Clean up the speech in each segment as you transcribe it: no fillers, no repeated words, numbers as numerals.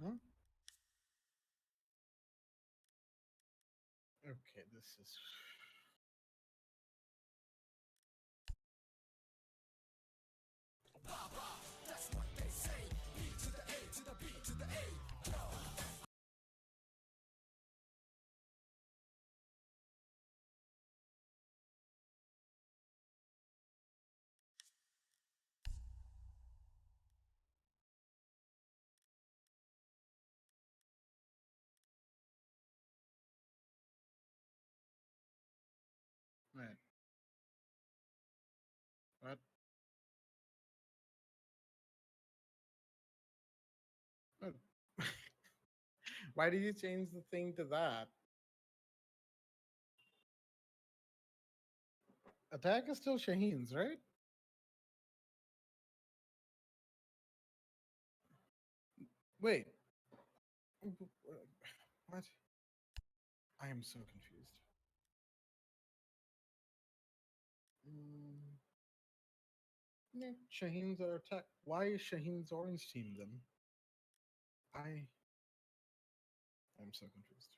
Huh? Okay, this is. Right. What? What? Why did you change the thing to that? Attack is still Shaheens, right? Wait. What? I am so confused. Mm, yeah, Shaheens are attack. Why is Shaheens orange team them? I am so confused.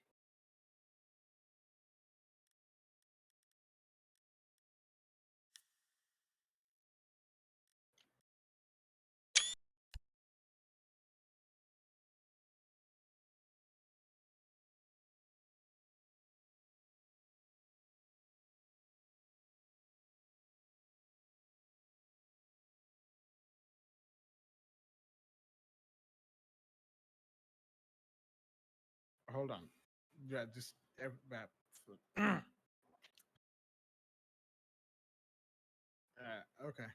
Hold on. Yeah, just okay.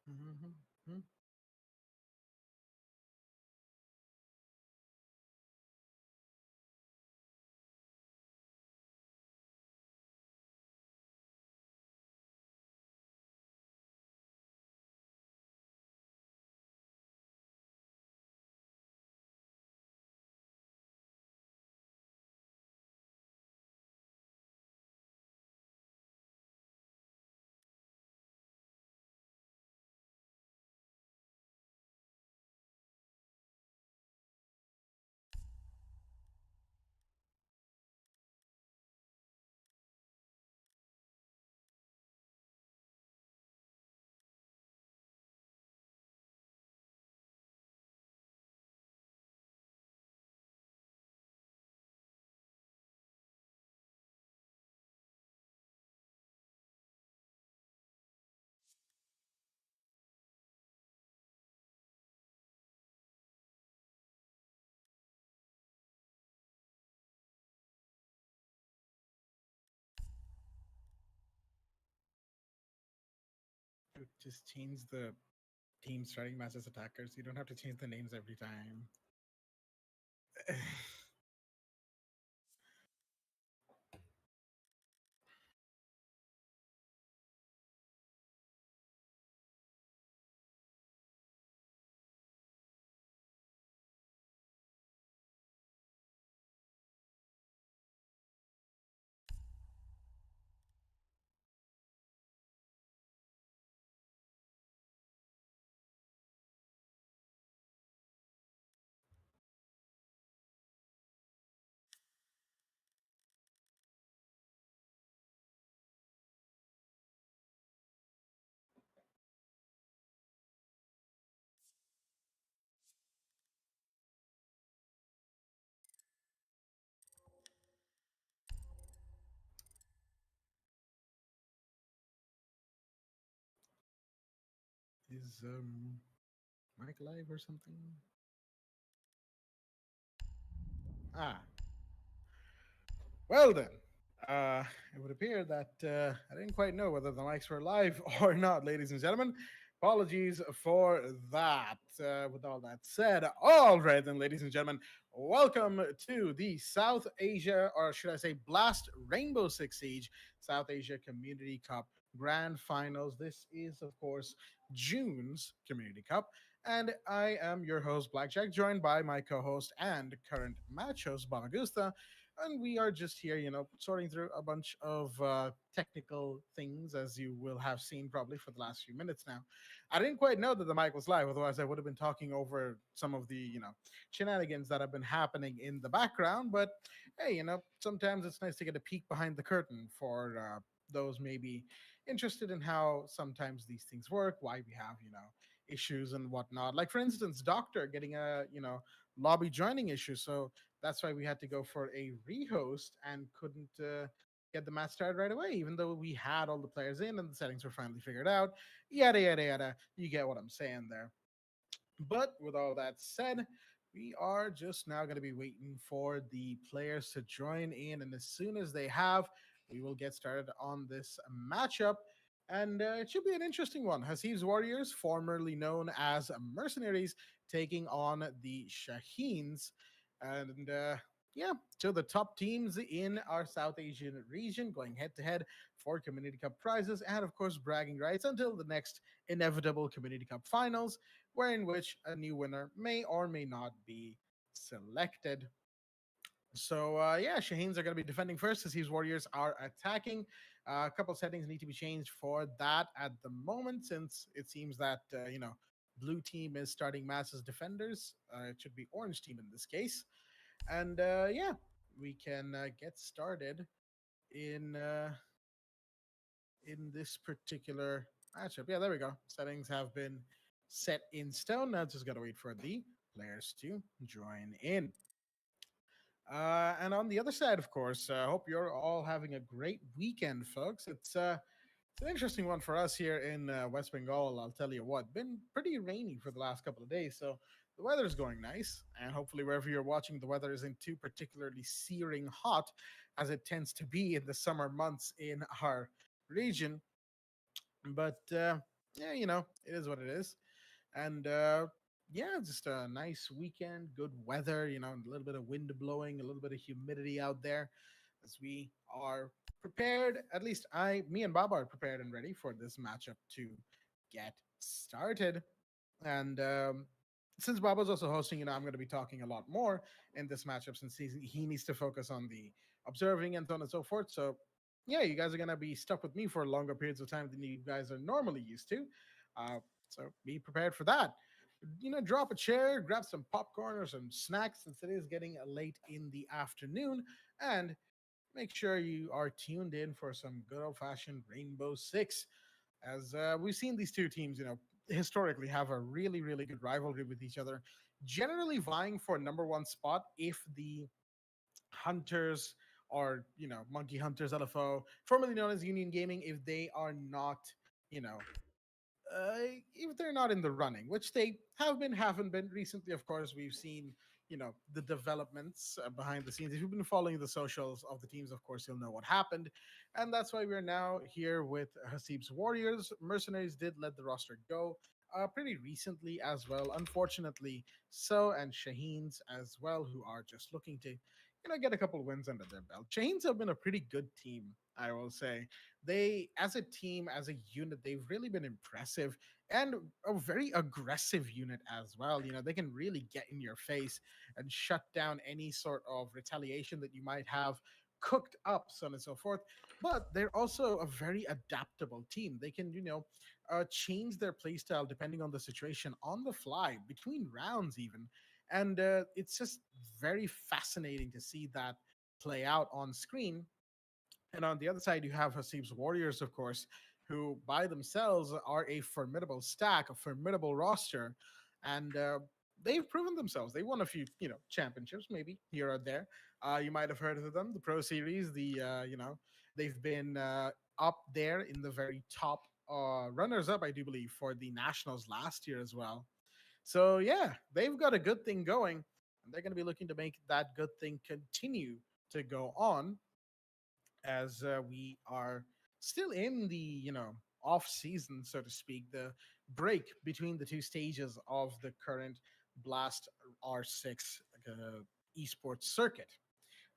Mhm. just change the team starting match as attackers. You don't have to change the names every time. Is Mike live or something? Ah, well then. It would appear that I didn't quite know whether the mics were live or not, ladies and gentlemen. Apologies for that. With all that said, all right then, ladies and gentlemen, welcome to the South Asia, or should I say, Blast Rainbow Six Siege South Asia Community Cup Grand Finals. This is, of course, June's Community Cup, and I am your host, BlackJack, joined by my co-host and current match host, BabaGusta, and we are just here, sorting through a bunch of technical things, as you will have seen probably for the last few minutes now. I didn't quite know that the mic was live, otherwise I would have been talking over some of the, shenanigans that have been happening in the background. But hey, sometimes it's nice to get a peek behind the curtain for those maybe interested in how sometimes these things work, why we have, issues and whatnot. Like for instance, Doctor getting a, lobby joining issue. So that's why we had to go for a rehost and couldn't get the match started right away, even though we had all the players in and the settings were finally figured out. Yada, yada, yada. You get what I'm saying there. But with all that said, we are just now going to be waiting for the players to join in. And as soon as they have, we will get started on this matchup. And it should be an interesting one. Hasibs Warriors, formerly known as Mercenaries, taking on the Shaheens. And yeah, so the top teams in our South Asian region going head to head for Community Cup prizes and, of course, bragging rights until the next inevitable Community Cup finals, where in which a new winner may or may not be selected. So yeah, Shaheens are going to be defending first as his Warriors are attacking. A couple settings need to be changed for that at the moment, since it seems that blue team is starting mass as defenders. It should be orange team in this case, and yeah, we can get started in this particular matchup. Yeah, there we go. Settings have been set in stone. Now just gotta wait for the players to join in. And on the other side, of course, I hope you're all having a great weekend, folks. It's an interesting one for us here in West Bengal. I'll tell you what, been pretty rainy for the last couple of days, so the weather's going nice, and hopefully wherever you're watching, the weather isn't too particularly searing hot, as it tends to be in the summer months in our region. But yeah, it is what it is. And yeah, just a nice weekend, good weather, a little bit of wind blowing, a little bit of humidity out there, as we are prepared. At least me and Baba are prepared and ready for this matchup to get started. And since Baba's also hosting, I'm going to be talking a lot more in this matchup, since he needs to focus on the observing and so on and so forth. So yeah, you guys are going to be stuck with me for longer periods of time than you guys are normally used to. So be prepared for that. Drop a chair, grab some popcorn or some snacks, since it is getting late in the afternoon, and make sure you are tuned in for some good old fashioned Rainbow Six, as we've seen these two teams, historically have a really, really good rivalry with each other, generally vying for a number one spot if the Hunters, or, Monkey Hunters LFO, formerly known as Union Gaming, if they are not, you know, if they're not in the running, which they have been, haven't been recently. Of course, we've seen the developments behind the scenes. If you've been following the socials of the teams, of course, you'll know what happened. And that's why we're now here with Hasib's Warriors. Mercenaries did let the roster go pretty recently as well, unfortunately. So, and Shaheens as well, who are just looking to, get a couple wins under their belt. Shaheens have been a pretty good team, I will say. They, as a team, as a unit, they've really been impressive and a very aggressive unit as well. They can really get in your face and shut down any sort of retaliation that you might have cooked up, so on and so forth. But they're also a very adaptable team. They can, change their playstyle depending on the situation on the fly, between rounds, even. And it's just very fascinating to see that play out on screen. And on the other side, you have Hasib's Warriors, of course, who by themselves are a formidable stack, a formidable roster, and they've proven themselves. They won a few, championships, maybe here or there. You might have heard of them, the Pro Series. They've been up there in the very top runners-up, I do believe, for the Nationals last year as well. So yeah, they've got a good thing going, and they're going to be looking to make that good thing continue to go on as we are still in the off season, so to speak, the break between the two stages of the current Blast R6 esports circuit.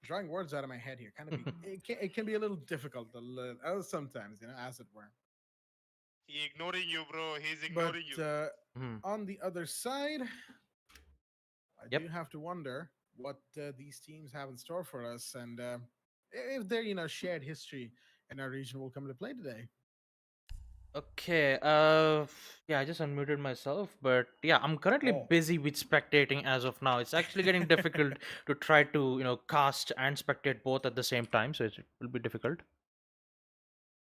Drawing words out of my head here kind of be it can be a little difficult sometimes, as it were. He ignoring you, bro. He's But ignoring you. Mhm. on the other side, I Yep. do have to wonder what these teams have in store for us, and if their shared history in our region will come into play today. Okay. Yeah, I just unmuted myself, but yeah, I'm currently Oh, busy with spectating as of now. It's actually getting difficult to try to cast and spectate both at the same time, so it will be difficult.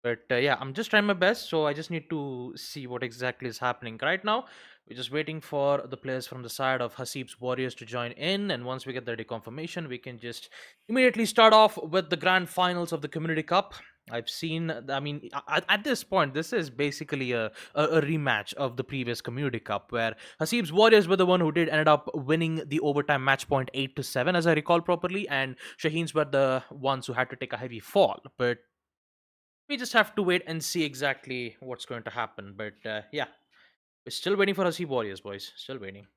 But yeah, I'm just trying my best, so I just need to see what exactly is happening right now. We're just waiting for the players from the side of Hasib's Warriors to join in, and once we get the confirmation, we can just immediately start off with the grand finals of the Community Cup. I've seen, I mean, at this point, this is basically a rematch of the previous Community Cup, where Hasib's Warriors were the one who did ended up winning the overtime match point 8-7, as I recall properly, and Shaheens were the ones who had to take a heavy fall. But we just have to wait and see exactly what's going to happen. But yeah, we're still waiting for Hasib Warriors, boys. Still waiting.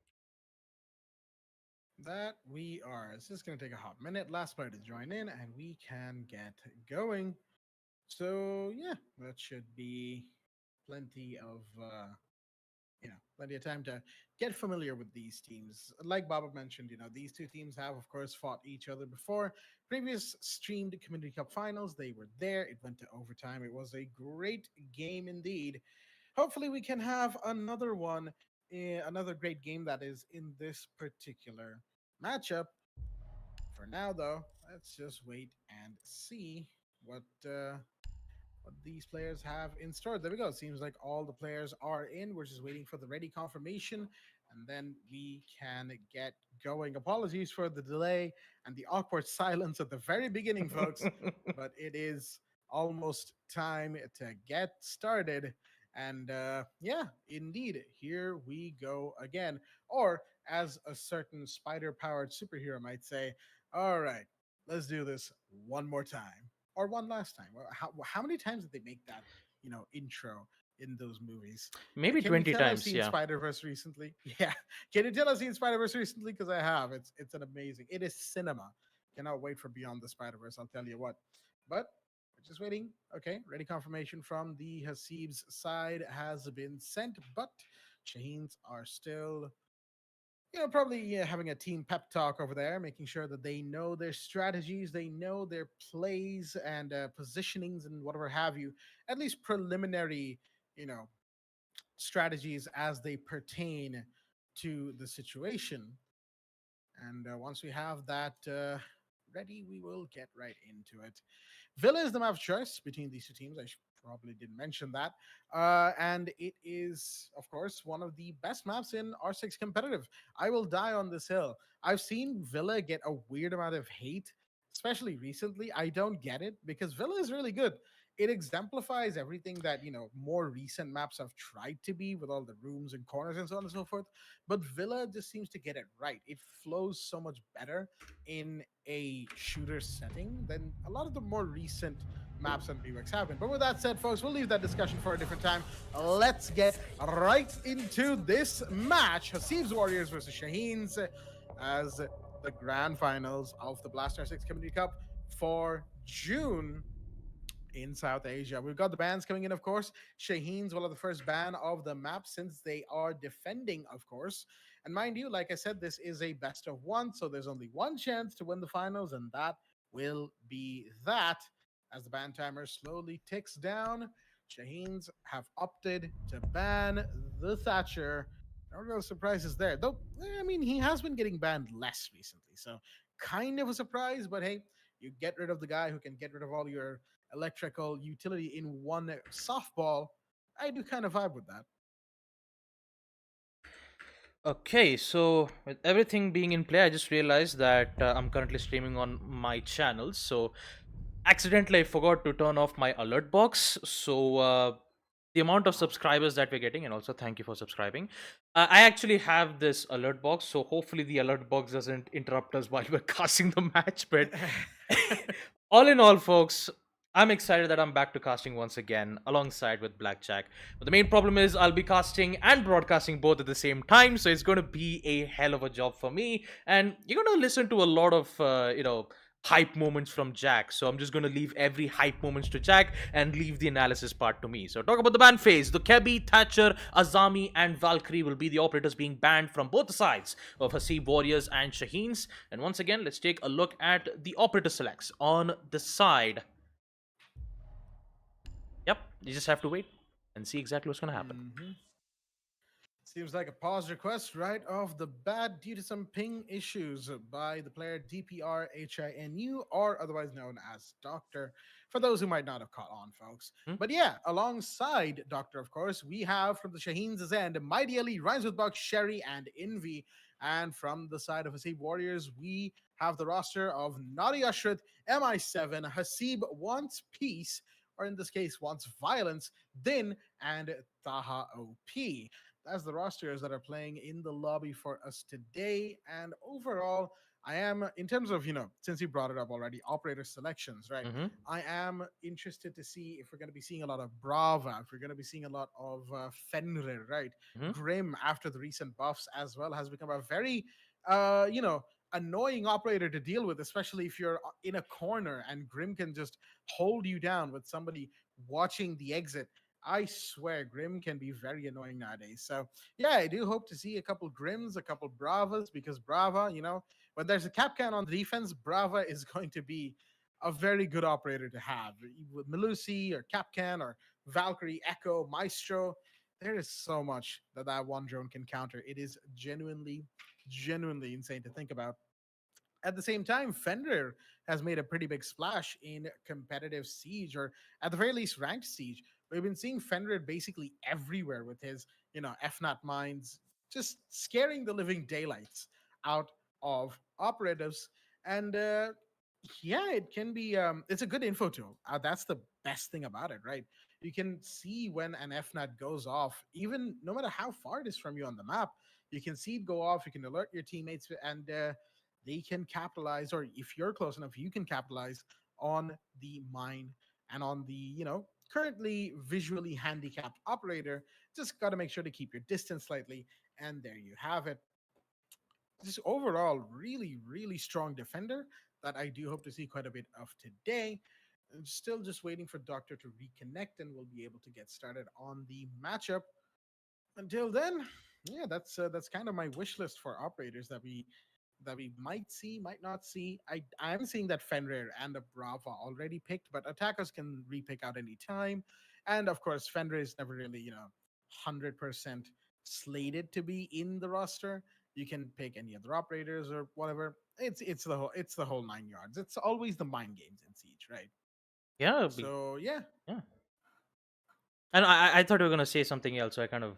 that we are. It's just going to take a hot minute. Last player to join in, and we can get going. So yeah, that should be plenty of plenty of time to get familiar with these teams. Like Baba mentioned, these two teams have, of course, fought each other before. Previous streamed Community Cup finals, they were there. It went to overtime. It was a great game indeed. Hopefully, we can have another one, another great game that is in this particular matchup. For now, though, let's just wait and see what what these players have in store. There we go. It seems like all the players are in. We're just waiting for the ready confirmation, and then we can get going. Apologies for the delay and the awkward silence at the very beginning, folks, but it is almost time to get started. And yeah, indeed, here we go again. Or, as a certain spider powered superhero might say, all right, let's do this one more time or one last time. How many times did they make that intro in those movies? Maybe Can you 20 tell I've times, seen yeah. Spider Verse recently? Yeah, can you tell I've seen Spider Verse recently? Because I have. It's an amazing. It is cinema. Cannot wait for Beyond the Spider Verse. I'll tell you what. But we're just waiting. Okay, ready confirmation from the Hasib's side has been sent, but Chains are still probably having a team pep talk over there, making sure that they know their strategies, they know their plays and positionings and whatever have you, at least preliminary, you know, strategies as they pertain to the situation. And once we have that ready, we will get right into it. Villa is the map of choice between these two teams. Probably didn't mention that. And it is, of course, one of the best maps in R6 competitive. I will die on this hill. I've seen Villa get a weird amount of hate, especially recently. I don't get it because Villa is really good. it exemplifies everything that more recent maps have tried to be, with all the rooms and corners and so on and so forth. But Villa just seems to get it right. It flows so much better in a shooter setting than a lot of the more recent maps and reworks have been. But with that said, folks, we'll leave that discussion for a different time. Let's get right into this match: Hasibs Warriors versus Shaheens, as the grand finals of the Blaster 6 Community Cup for June in South Asia. We've got the bans coming in, of course. Shaheen's one of the first ban of the map, since they are defending, of course. And mind you, like I said, this is a best of one, so there's only one chance to win the finals, and that will be that. As the ban timer slowly ticks down, Shaheens have opted to ban the Thatcher. No real surprises there. Though, I mean, he has been getting banned less recently, so kind of a surprise, but hey, you get rid of the guy who can get rid of all your electrical utility in one softball. I do kind of vibe with that. Okay, so with everything being in play, I just realized that I'm currently streaming on my channel. So accidentally, I forgot to turn off my alert box. So the amount of subscribers that we're getting, and also thank you for subscribing. I actually have this alert box, so hopefully the alert box doesn't interrupt us while we're casting the match. But all in all, folks, I'm excited that I'm back to casting once again alongside with BlackJack. But the main problem is I'll be casting and broadcasting both at the same time, so it's going to be a hell of a job for me. And you're going to listen to a lot of, hype moments from Jack. So I'm just going to leave every hype moments to Jack and leave the analysis part to me. So talk about the ban phase. The Kebi, Thatcher, Azami, and Valkyrie will be the operators being banned from both sides of Hasib Warriors and Shaheens. And once again, let's take a look at the operator selects on the side. Yep, you just have to wait and see exactly what's going to happen. Mm-hmm. Seems like a pause request right off the bat due to some ping issues by the player DPRHINU, or otherwise known as Doctor, for those who might not have caught on, folks. Hmm? But yeah, alongside Doctor, of course, we have from the Shaheens' end Mighty Ali, Rhymes with Buck, Sherry, and Envy. And from the side of Hasib Warriors, we have the roster of Naughty Ashrit, MI7, Hasib Wants Peace, or in this case, Wants Violence, Din, and Taha OP. That's the rosters that are playing in the lobby for us today. And overall, I am, in terms of, since you brought it up already, operator selections, right? Mm-hmm. I am interested to see if we're going to be seeing a lot of Brava, if we're going to be seeing a lot of Fenrir, right? Mm-hmm. Grim, after the recent buffs as well, has become a very, annoying operator to deal with, especially if you're in a corner and Grim can just hold you down with somebody watching the exit. I swear, Grim can be very annoying nowadays. So, yeah, I do hope to see a couple Grims, a couple Bravas, because Brava, when there's a Capcan on the defense, Brava is going to be a very good operator to have. With Melusi or Capcan or Valkyrie, Echo, Maestro, there is so much that one drone can counter. It is genuinely, genuinely insane to think about. At the same time, Fenrir has made a pretty big splash in competitive Siege, or at the very least, ranked Siege. We've been seeing Fenrir basically everywhere with his, FNAT mines, just scaring the living daylights out of operatives. And yeah, it can be, it's a good info tool. That's the best thing about it, right? You can see when an FNAT goes off, even no matter how far it is from you on the map. You can see it go off. You can alert your teammates, and they can capitalize, or if you're close enough, you can capitalize on the mine and on the, currently visually handicapped operator. Just got to make sure to keep your distance slightly. And there you have it. Just overall, really, really strong defender that I do hope to see quite a bit of today. I'm still just waiting for Doctor to reconnect, and we'll be able to get started on the matchup. Until then, yeah, that's kind of my wish list for operators that we might see, might not see. I'm seeing that Fenrir and a Brava already picked, but attackers can repick out any time. And of course, Fenrir is never really, 100% slated to be in the roster. You can pick any other operators or whatever. It's the whole 9 yards. It's always the mind games in Siege, right? Yeah, So yeah. yeah. And I thought you were gonna say something else, so I kind of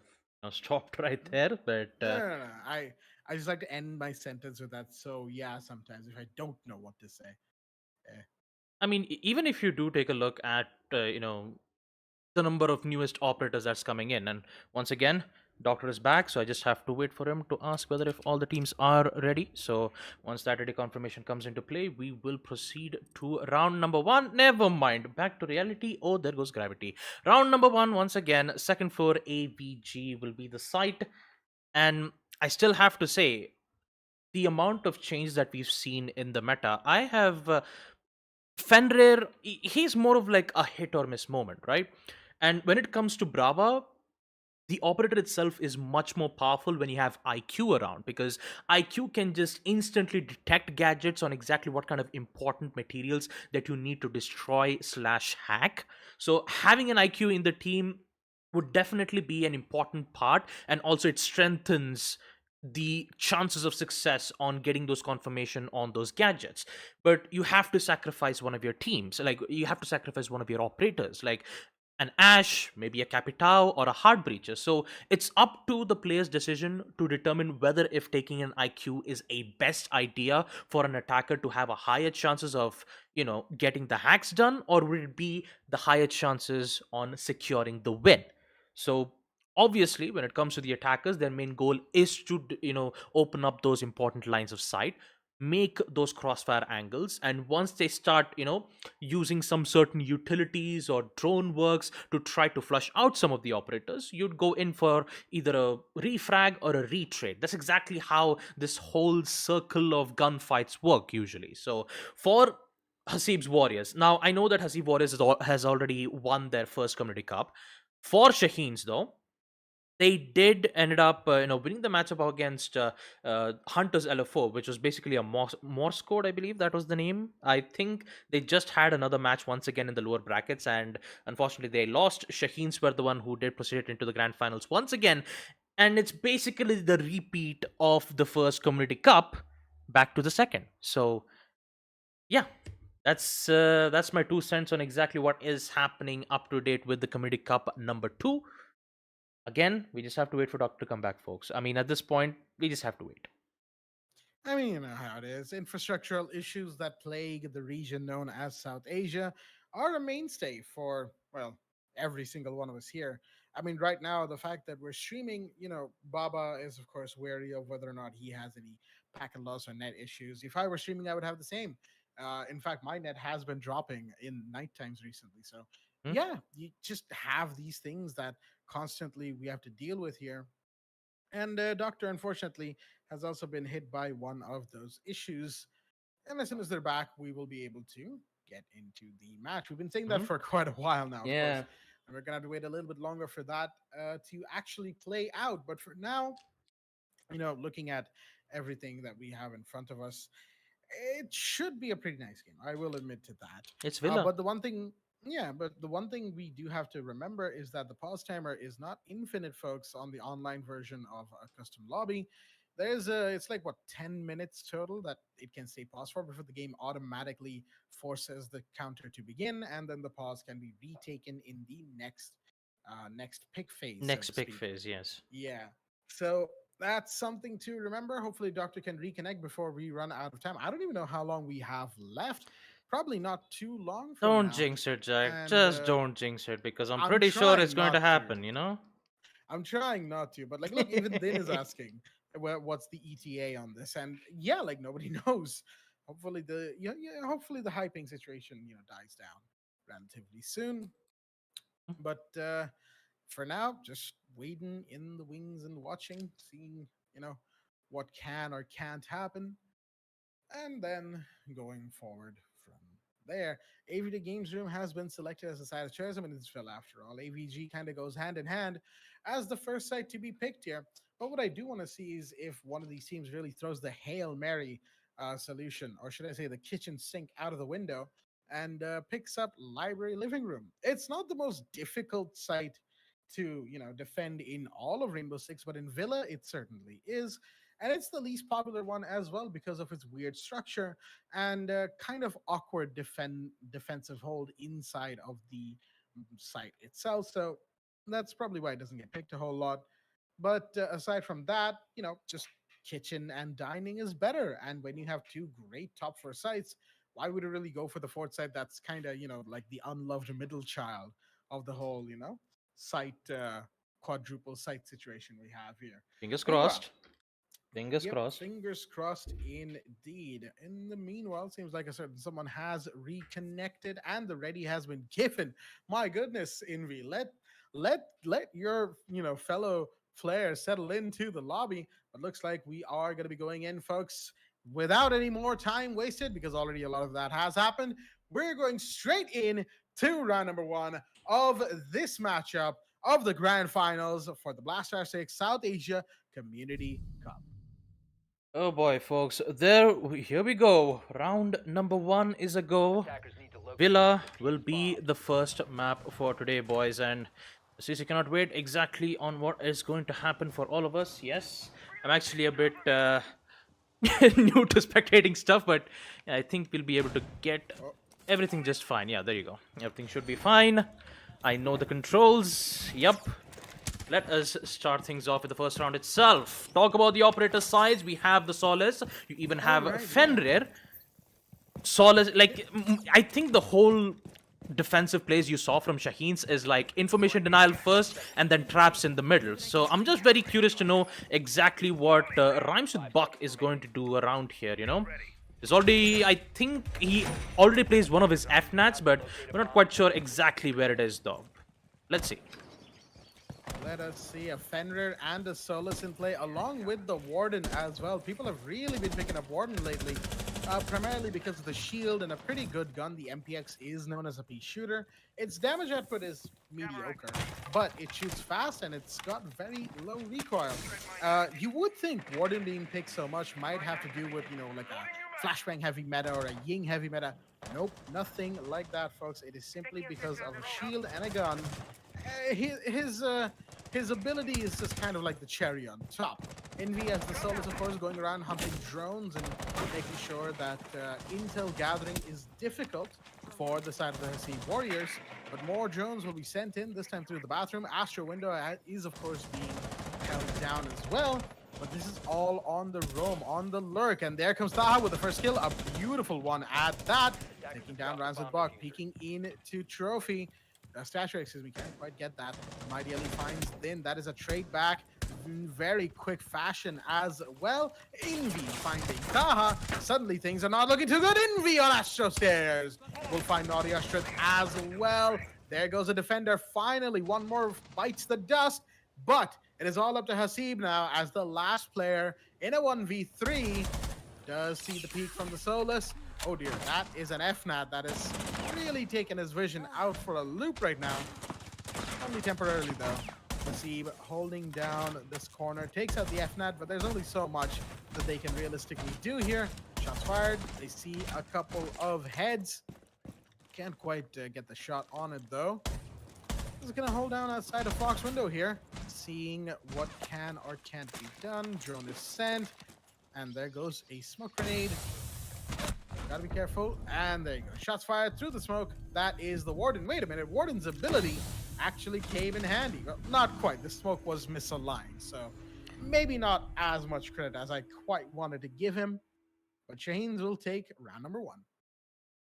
stopped right there. But No, no, no, no. I just like to end my sentence with that. So yeah, sometimes if I don't know what to say. Eh. I mean, even if you do take a look at the number of newest operators that's coming in, and once again, Doctor is back, so I just have to wait for him to ask whether if all the teams are ready. So once that ready confirmation comes into play, we will proceed to round number one. Never mind, back to reality. Oh, there goes gravity. Round number one, once again, second floor AVG will be the site, and I still have to say the amount of change that we've seen in the meta. I have Fenrir, he's more of like a hit or miss moment, right? And when it comes to Brava, the operator itself is much more powerful when you have IQ around, because IQ can just instantly detect gadgets on exactly what kind of important materials that you need to destroy slash hack. So having an IQ in the team would definitely be an important part, and also it strengthens the chances of success on getting those confirmation on those gadgets. But you have to sacrifice one of your teams, like you have to sacrifice one of your operators, like an Ash, maybe a Capitao, or a Heart Breacher. So it's up to the player's decision to determine whether if taking an IQ is a best idea for an attacker to have a higher chances of, getting the hacks done, or would it be the higher chances on securing the win. So obviously, when it comes to the attackers, their main goal is to, open up those important lines of sight, make those crossfire angles, and once they start, using some certain utilities or drone works to try to flush out some of the operators, you'd go in for either a refrag or a retrade. That's exactly how this whole circle of gunfights work usually. So for Hasib's Warriors, now I know that Hasib Warriors has already won their first Community Cup. For Shaheens, though, they did ended up winning the matchup against Hunters LFO, which was basically a Morse code, I believe that was the name. I think they just had another match once again in the lower brackets, and unfortunately they lost. Shaheens were the one who did proceed into the grand finals once again, and it's basically the repeat of the first Community Cup back to the second. So yeah, that's my 2 cents on exactly what is happening up to date with the Community Cup number two. Again, we just have to wait for Doctor to come back, folks. I mean, at this point, we just have to wait. I mean, you know how it is. Infrastructural issues that plague the region known as South Asia are a mainstay for, well, every single one of us here. I mean, right now, the fact that we're streaming, Baba is, of course, wary of whether or not he has any packet loss or net issues. If I were streaming, I would have the same. In fact, my net has been dropping in night times recently. So, Hmm? yeah, you just have these things that constantly we have to deal with here. And Doctor, unfortunately, has also been hit by one of those issues. And as soon as they're back, we will be able to get into the match. We've been saying that Hmm? for quite a while now, of course. Yeah. And we're going to have to wait a little bit longer for that to actually play out. But for now, looking at everything that we have in front of us, it should be a pretty nice game. I will admit to that. It's Villa. But the one thing, yeah, but the one thing we do have to remember is that the pause timer is not infinite, folks. On the online version of a custom lobby, it's like what 10 minutes total that it can stay paused for before the game automatically forces the counter to begin, and then the pause can be retaken in the next pick phase, so Next to pick speak. phase, yes. Yeah. So that's something to remember. Hopefully, Doctor can reconnect before we run out of time. I don't even know how long we have left. Probably not too long from Don't now. jinx it, Jack. And Just don't jinx it, because I'm I'm pretty sure it's trying going to not to. happen. I'm trying not to. But like, look, even Din is asking, what's the ETA on this? And yeah, like nobody knows. Hopefully hopefully the hyping situation dies down relatively soon. But for now, just waiting in the wings and watching, seeing, what can or can't happen, and then going forward from there. AVD Games Room has been selected as a site of choice. I mean, it's Phil after all. AVG kind of goes hand in hand as the first site to be picked here. But what I do want to see is if one of these teams really throws the Hail Mary solution, or should I say the kitchen sink out of the window, and picks up Library Living Room. It's not the most difficult site to, defend in all of Rainbow Six, but in Villa, it certainly is, and it's the least popular one as well because of its weird structure and kind of awkward defensive hold inside of the site itself. So that's probably why it doesn't get picked a whole lot. But aside from that, just kitchen and dining is better. And when you have two great top four sites, why would you really go for the fourth site? That's kind of, like the unloved middle child of the whole, site, quadruple site situation we have here. Fingers Meanwhile, crossed. Fingers yep, crossed. fingers crossed indeed. In the meanwhile, seems like a certain someone has reconnected and the ready has been given. My goodness, Envy, let your fellow players settle into the lobby. But looks like we are going to be going in, folks, without any more time wasted because already a lot of that has happened. We're going straight in to round number one of this matchup of the grand finals for the Blaster 6 South Asia Community Cup. Oh boy, folks. Here we go. Round number one is a go. Villa will be the first map for today, boys, and since you cannot wait exactly on what is going to happen for all of us, yes, I'm actually a bit new to spectating stuff, but I think we'll be able to get Oh, everything just fine. Yeah, there you go. Everything should be fine. I know the controls. Yup. Let us start things off with the first round itself. Talk about the operator sides. We have the Solace. You even all have right, yeah. Fenrir. Solace, like, I think the whole defensive plays you saw from Shaheens is like information denial first and then traps in the middle. So I'm just very curious to know exactly what Rhymes with Buck is going to do around here. There's already, I think he already plays one of his FNATs, but we're not quite sure exactly where it is though. Let's see. Let us see a Fenrir and a Solus in play, along with the Warden as well. People have really been picking up Warden lately, primarily because of the shield and a pretty good gun. The MPX is known as a pea shooter. Its damage output is mediocre, but it shoots fast and it's got very low recoil. You would think Warden being picked so much might have to do with, like a flashbang heavy meta or a Ying heavy meta. Nope, nothing like that, folks. It is simply because of a shield and a gun. His ability is just kind of like the cherry on top. Envy as the Solus, of course, going around hunting drones and making sure that intel gathering is difficult for the side of the Hasib warriors. But more drones will be sent in, this time through the bathroom. Astro window is, of course, being held down as well. But this is all on the roam, on the lurk. And there comes Taha with the first kill. A beautiful one at that. Taking down Rancid Buck, peeking into Trophy. Stature, excuse me, can't quite get that. Ideally finds Thin. That is a trade back in very quick fashion as well. Envy finding Taha. Suddenly things are not looking too good. Envy on Astro Stairs. We'll find Naughty Astrid as well. There goes a defender. Finally, one more bites the dust. But it is all up to Hasib now as the last player in a 1v3 does see the peak from the Solus. Oh dear, that is an FNAT that is really taking his vision out for a loop right now. Only temporarily though. Hasib holding down this corner, takes out the FNAT, but there's only so much that they can realistically do here. Shots fired, they see a couple of heads. Can't quite get the shot on it though. Is gonna hold down outside of Fox window here, seeing what can or can't be done. Drone is sent, and there goes a smoke grenade. Gotta be careful. And there you go. Shots fired through the smoke. That is the Warden. Wait a minute. Warden's ability actually came in handy. Well, not quite. The smoke was misaligned. So maybe not as much credit as I quite wanted to give him. But Shaheens will take round number one.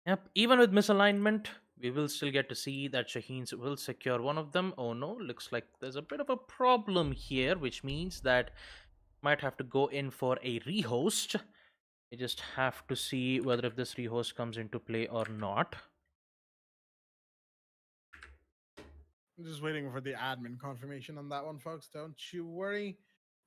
Yep, even with misalignment, we will still get to see that Shaheens will secure one of them. Oh no, looks like there's a bit of a problem here, which means that might have to go in for a rehost. We just have to see whether if this rehost comes into play or not. I'm just waiting for the admin confirmation on that one, folks. Don't you worry.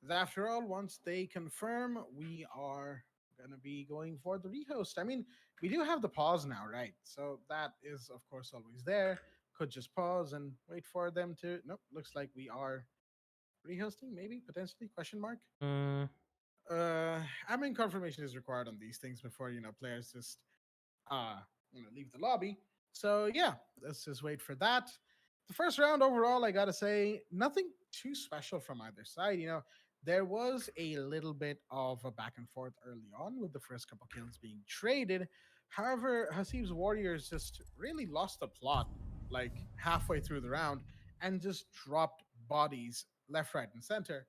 After all, once they confirm, we are going to be going for the rehost. I mean, we do have the pause now, right? So that is, of course, always there. Could just pause and wait for them to. Nope, looks like we are rehosting, maybe, potentially, question mark. Mm, Admin confirmation is required on these things before, players just uh leave the lobby. So yeah, let's just wait for that. The first round overall, I gotta say, nothing too special from either side. There was a little bit of a back and forth early on with the first couple kills being traded. However, Hasib's Warriors just really lost the plot like halfway through the round and just dropped bodies left, right, and center.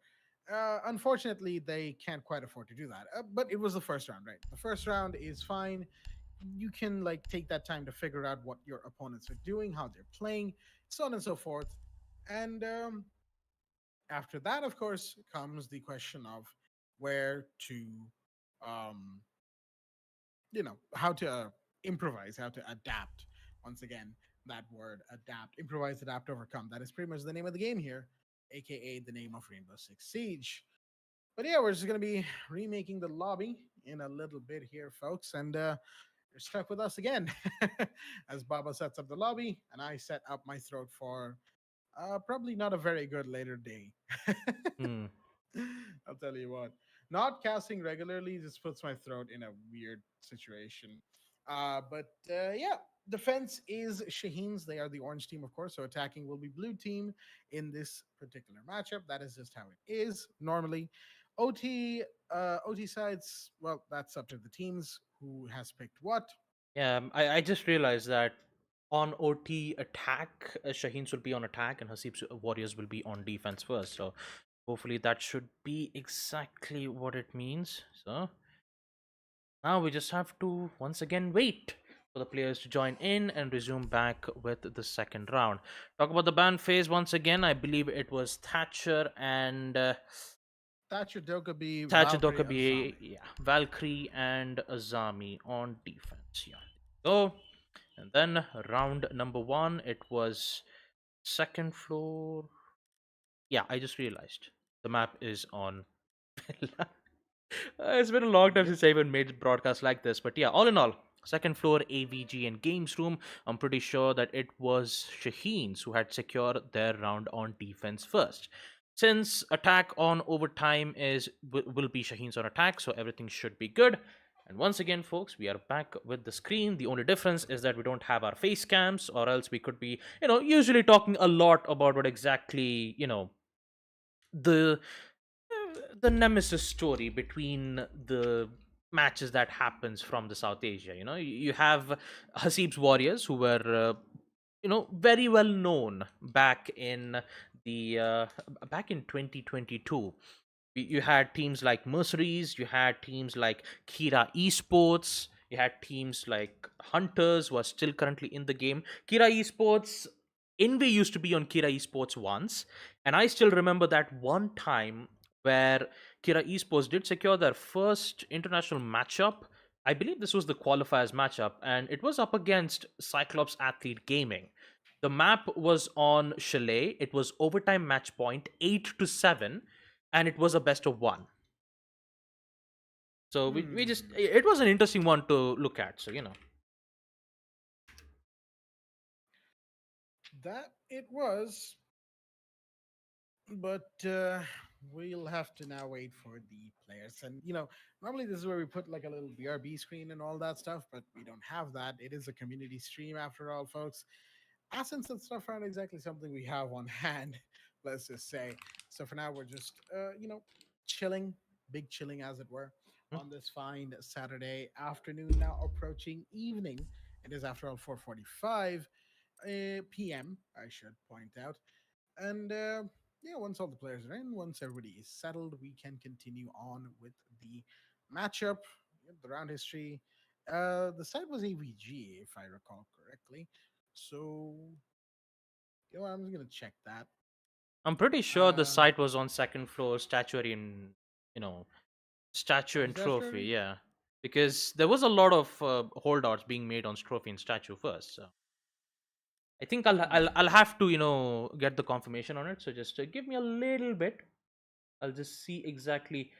Unfortunately, they can't quite afford to do that. But it was the first round, right? The first round is fine. you can like take that time to figure out what your opponents are doing, how they're playing, so on and so forth. And after that, of course, comes the question of where to, um, how to improvise, how to adapt. Once again, that word adapt, improvise, adapt, overcome. That is pretty much the name of the game here, aka the name of Rainbow Six Siege. But yeah, we're just going to be remaking the lobby in a little bit here, folks. And you're stuck with us again as Baba sets up the lobby and I set up my throat for probably not a very good later day. Hmm. I'll tell you what. Not casting regularly just puts my throat in a weird situation. But yeah, defense is Shaheens. They are the orange team, of course. So attacking will be blue team in this particular matchup. That is just how it is normally. OT sides. Well, that's up to the teams who has picked what. Yeah, I just realized that on OT attack, Shaheens will be on attack and Hasib's warriors will be on defense first. So hopefully that should be exactly what it means. So now we just have to once again wait for the players to join in and resume back with the second round. Talk about the ban phase once again. I believe it was Thatcher and Thatcher Dokubi, Thatcher Valkyrie, Dokubi, Azami. yeah, Valkyrie and Azami on defense. Yeah. So and then round number one, it was second floor. Yeah, I just realized the map is on. It's been a long time Yep. since I even made broadcasts like this, but yeah, all in all, second floor AVG and games room. I'm pretty sure that it was Shaheens who had secured their round on defense first. Since attack on overtime will be Shaheens on attack, so everything should be good. And once again, folks, we are back with the screen. The only difference is that we don't have our face cams, or else we could be, usually talking a lot about what exactly, the the nemesis story between the matches that happens from the South Asia. You have Hasib's warriors who were very well known the back in 2022. You had teams like Mercenaries, you had teams like Kira Esports, you had teams like Hunters who are still currently in the game. Kira Esports, Envy used to be on Kira Esports once, and I still remember that one time where Kira Esports did secure their first international matchup. I believe this was the qualifiers matchup, and it was up against Cyclops Athlete Gaming. The map was on Chalet. It was overtime match point 8-7, and it was a best of one. So we just Hmm. it was an interesting one to look at. So That it was, but we'll have to now wait for the players. And normally this is where we put like a little BRB screen and all that stuff, but we don't have that. It is a community stream after all, folks. Assets and stuff aren't exactly something we have on hand, let's just say. So for now, we're just chilling, big chilling as it were, Mhm. on this fine Saturday afternoon. Now approaching evening. It is after all 4:45 p.m. I should point out. And yeah, once all the players are in, once everybody is settled, we can continue on with the matchup, the round history. The site was AVG, if I recall correctly. So, I'm just gonna check that. I'm pretty sure the Uh, site was on second floor statuary and you know statue was and that trophy. early? Yeah, because there was a lot of holdouts being made on trophy and statue first. So I think I'll Hmm. have to get the confirmation on it. So just give me a little bit. I'll just see exactly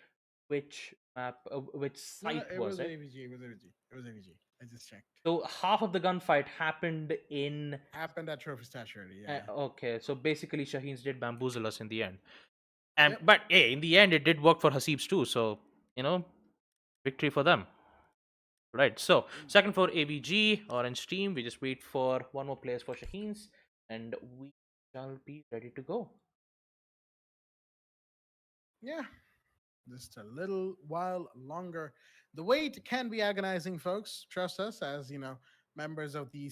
which No, no, site it was was it. AVG. It was AVG. It was AVG. I just checked. So half of the gunfight happened in. Happened at Trophy Statue already. Yeah. Okay, so basically Shaheens did bamboozle us in the end, and Yep. but hey, in the end it did work for Hasibs too. So you know, victory for them. Right. So second floor AVG orange team. We just wait for one more players for Shaheens, and we shall be ready to go. Yeah. Just a little while longer. The wait can be agonizing, folks. Trust us, as members of the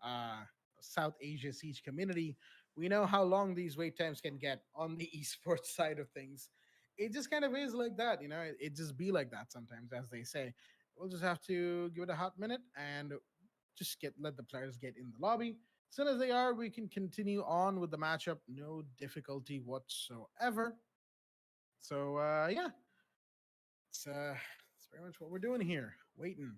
uh, South Asia Siege community. We know how long these wait times can get on the esports side of things. It just kind of is like that. It just be like that sometimes, as they say. we'll just have to give it a hot minute and just get let the players get in the lobby. As soon as they are, we can continue on with the matchup. No difficulty whatsoever. So yeah, it's very much what we're doing here. Waiting.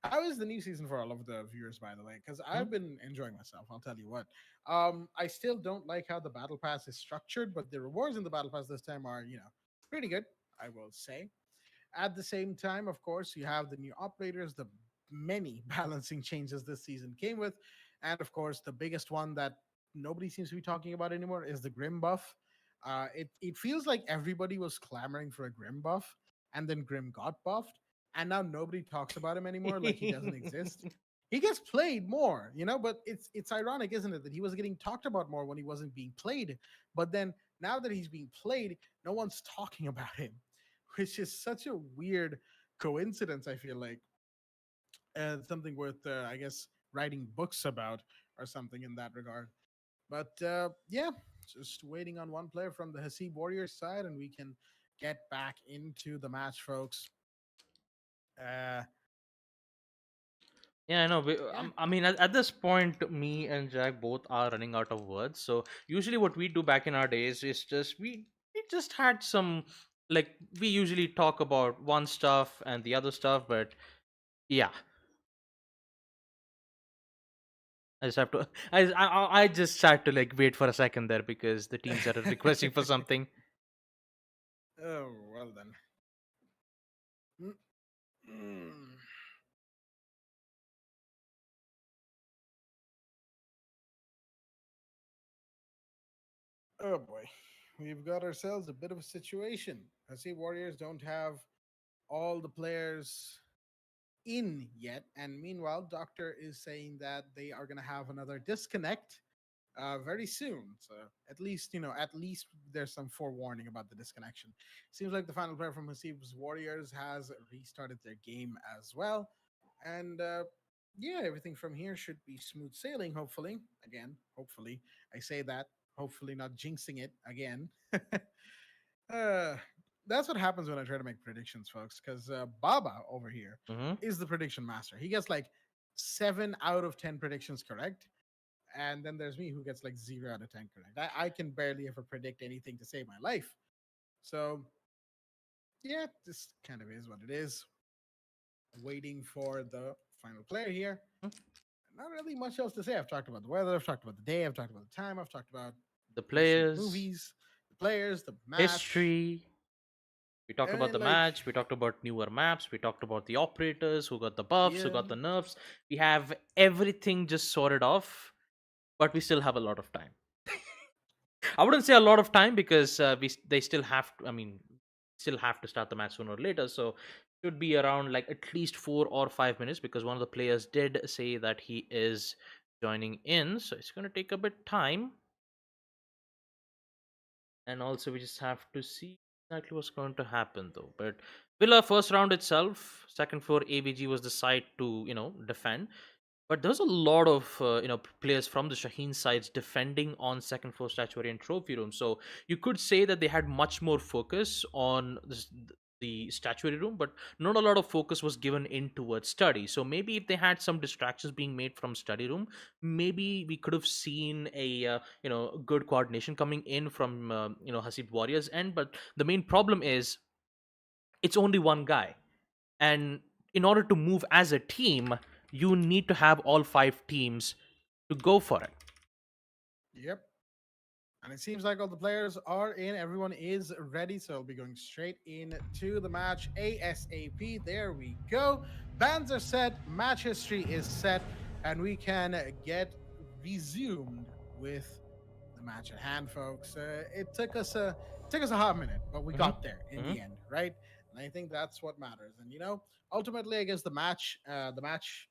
How is the new season for all of the viewers, by the way? Because I've been enjoying myself. I'll tell you what. I still don't like how the battle pass is structured, but the rewards in the battle pass this time are, pretty good. I will say. At the same time, of course, you have the new operators, the many balancing changes this season came with, and of course, the biggest one that nobody seems to be talking about anymore is the Grim buff. It feels like everybody was clamoring for a Grim buff, and then Grim got buffed, and now nobody talks about him anymore, like he doesn't exist. He gets played more, but it's ironic, isn't it, that he was getting talked about more when he wasn't being played, but then now that he's being played, no one's talking about him, which is such a weird coincidence. I feel like something worth, I guess, writing books about or something in that regard. But yeah, just waiting on one player from the Hasib Warriors side, and we can get back into the match, folks. Uh, Yeah, I know. yeah, I mean, at this point, me and Jack both are running out of words. So usually, what we do back in our days is just we just had some, like, we usually talk about one stuff and the other stuff. But yeah, I just have to. I just had to like wait for a second there because the teams are requesting for something. oh well then. Mm, mm. Oh boy, we've got ourselves a bit of a situation. Hasib Warriors don't have all the players in yet. And meanwhile, Doctor is saying that they are going to have another disconnect very soon. So at least there's some forewarning about the disconnection. Seems like the final player from Hasib's Warriors has restarted their game as well. And yeah, everything from here should be smooth sailing, hopefully. Again, hopefully. I say that, hopefully not jinxing it again. Uh, that's what happens when I try to make predictions, folks. Because Baba over here Hmm. is the prediction master. He gets like 7 out of 10 predictions correct, and then there's me who gets like 0 out of 10 correct. I can barely ever predict anything to save my life. So yeah, this kind of is what it is. Waiting for the final player here. Not really much else to say. I've talked about the weather. I've talked about the day. I've talked about the time. I've talked about The recent players, movies, the players, the match. history. We talked I about the mean, like, match. We talked about newer maps. We talked about the operators who got the buffs, who yeah, got the nerfs. We have everything just sorted off, but we still have a lot of time. I wouldn't say a lot of time because they still have to. I mean, still have to start the match sooner or later. So should be around like at least 4 or 5 minutes because one of the players did say that he is joining in. So it's going to take a bit time, and also we just have to see exactly what's going to happen though. But Villa first round itself, second floor AVG was the site to defend. But there's a lot of players from the Shaheen sides defending on second floor statuary and trophy room. So you could say that they had much more focus on the statuary room, but not a lot of focus was given in towards study. So maybe if they had some distractions being made from study room, maybe we could have seen a good coordination coming in from Hasib Warriors end. But the main problem is it's only one guy, and in order to move as a team you need to have all five teams to go for it. yep. And it seems like all the players are in. Everyone is ready. So I'll be going straight into the match ASAP. There we go. Bands are set. Match history is set. And we can get resumed with the match at hand, folks. It took us a hot minute, but we Hmm. got there in Hmm. the end, right? And I think that's what matters. And ultimately, I guess the match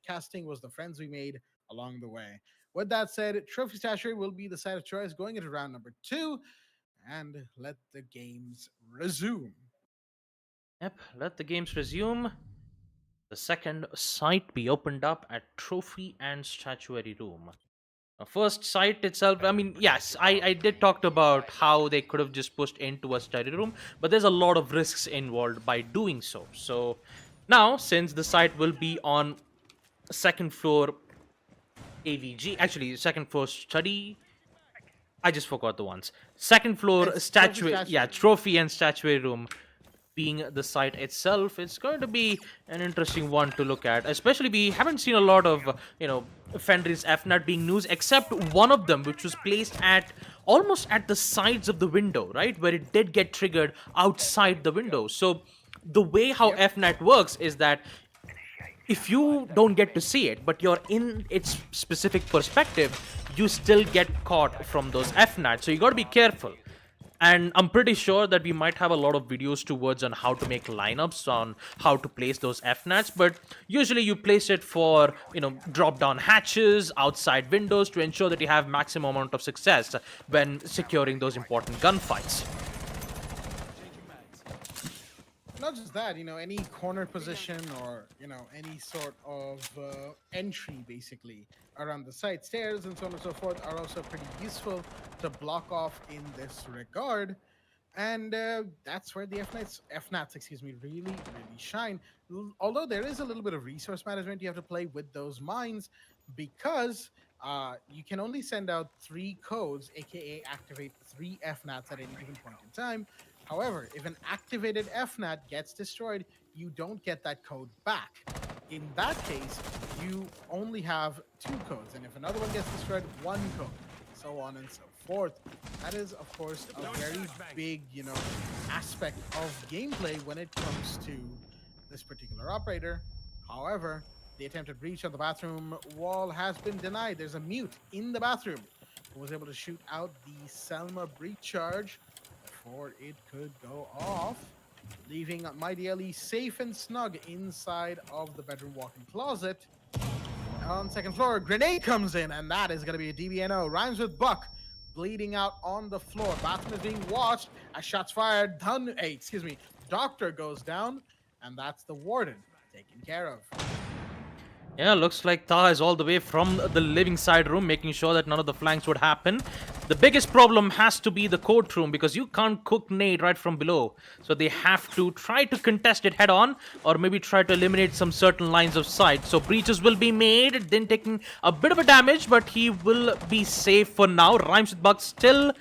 casting was the friends we made along the way. With that said, Trophy Statuary will be the side of choice going into round number 2, and let the games resume. Yep, let the games resume. The second site be opened up at trophy and statuary room. First site itself, I mean, yes, I did talk about how they could have just pushed into a study room, but there's a lot of risks involved by doing so. So Now, since the site will be on second floor AVG, actually second floor study. I just forgot the ones. Second floor It's trophy statue, statue. yeah, trophy and statuary room being the site itself. It's going to be an interesting one to look at. Especially we haven't seen a lot of Fenrir's FNAT being news, except one of them, which was placed at almost at the sides of the window, right, where it did get triggered outside the window. So the way how Yep. FNAT works is that if you don't get to see it, but you're in its specific perspective, you still get caught from those FNAT. So you got to be careful. And I'm pretty sure that we might have a lot of videos towards on how to make lineups on how to place those FNATs. But usually you place it for, drop down hatches, outside windows to ensure that you have maximum amount of success when securing those important gunfights. Not just that, any corner position or any sort of entry basically around the site, stairs and so on and so forth are also pretty useful to block off in this regard. And that's where the FNATs, excuse me, really shine. Although there is a little bit of resource management you have to play with those mines, because you can only send out 3 codes, aka activate 3 FNATs at any given point in time. However, if an activated FNAT gets destroyed, you don't get that code back. In that case, you only have 2 codes, and if another one gets destroyed, 1 code, so on and so forth. That is, of course, a very big, aspect of gameplay when it comes to this particular operator. However, the attempted breach of the bathroom wall has been denied. There's a mute in the bathroom who was able to shoot out the Selma breach charge before it could go off, leaving Mighty Ellie safe and snug inside of the bedroom walk-in closet. On second floor, grenade comes in, and that is going to be a DBNO. Rhymes with Buck, bleeding out on the floor. Bathroom is being watched as shots fired. Doctor goes down, and that's the warden taken care of. Yeah, looks like Taha is all the way from the living side room, making sure that none of the flanks would happen. The biggest problem has to be the courtroom, because you can't cook nade right from below. So they have to try to contest it head on, or maybe try to eliminate some certain lines of sight. So breaches will be made, then taking a bit of a damage, but he will be safe for now. Rhymes with Buck still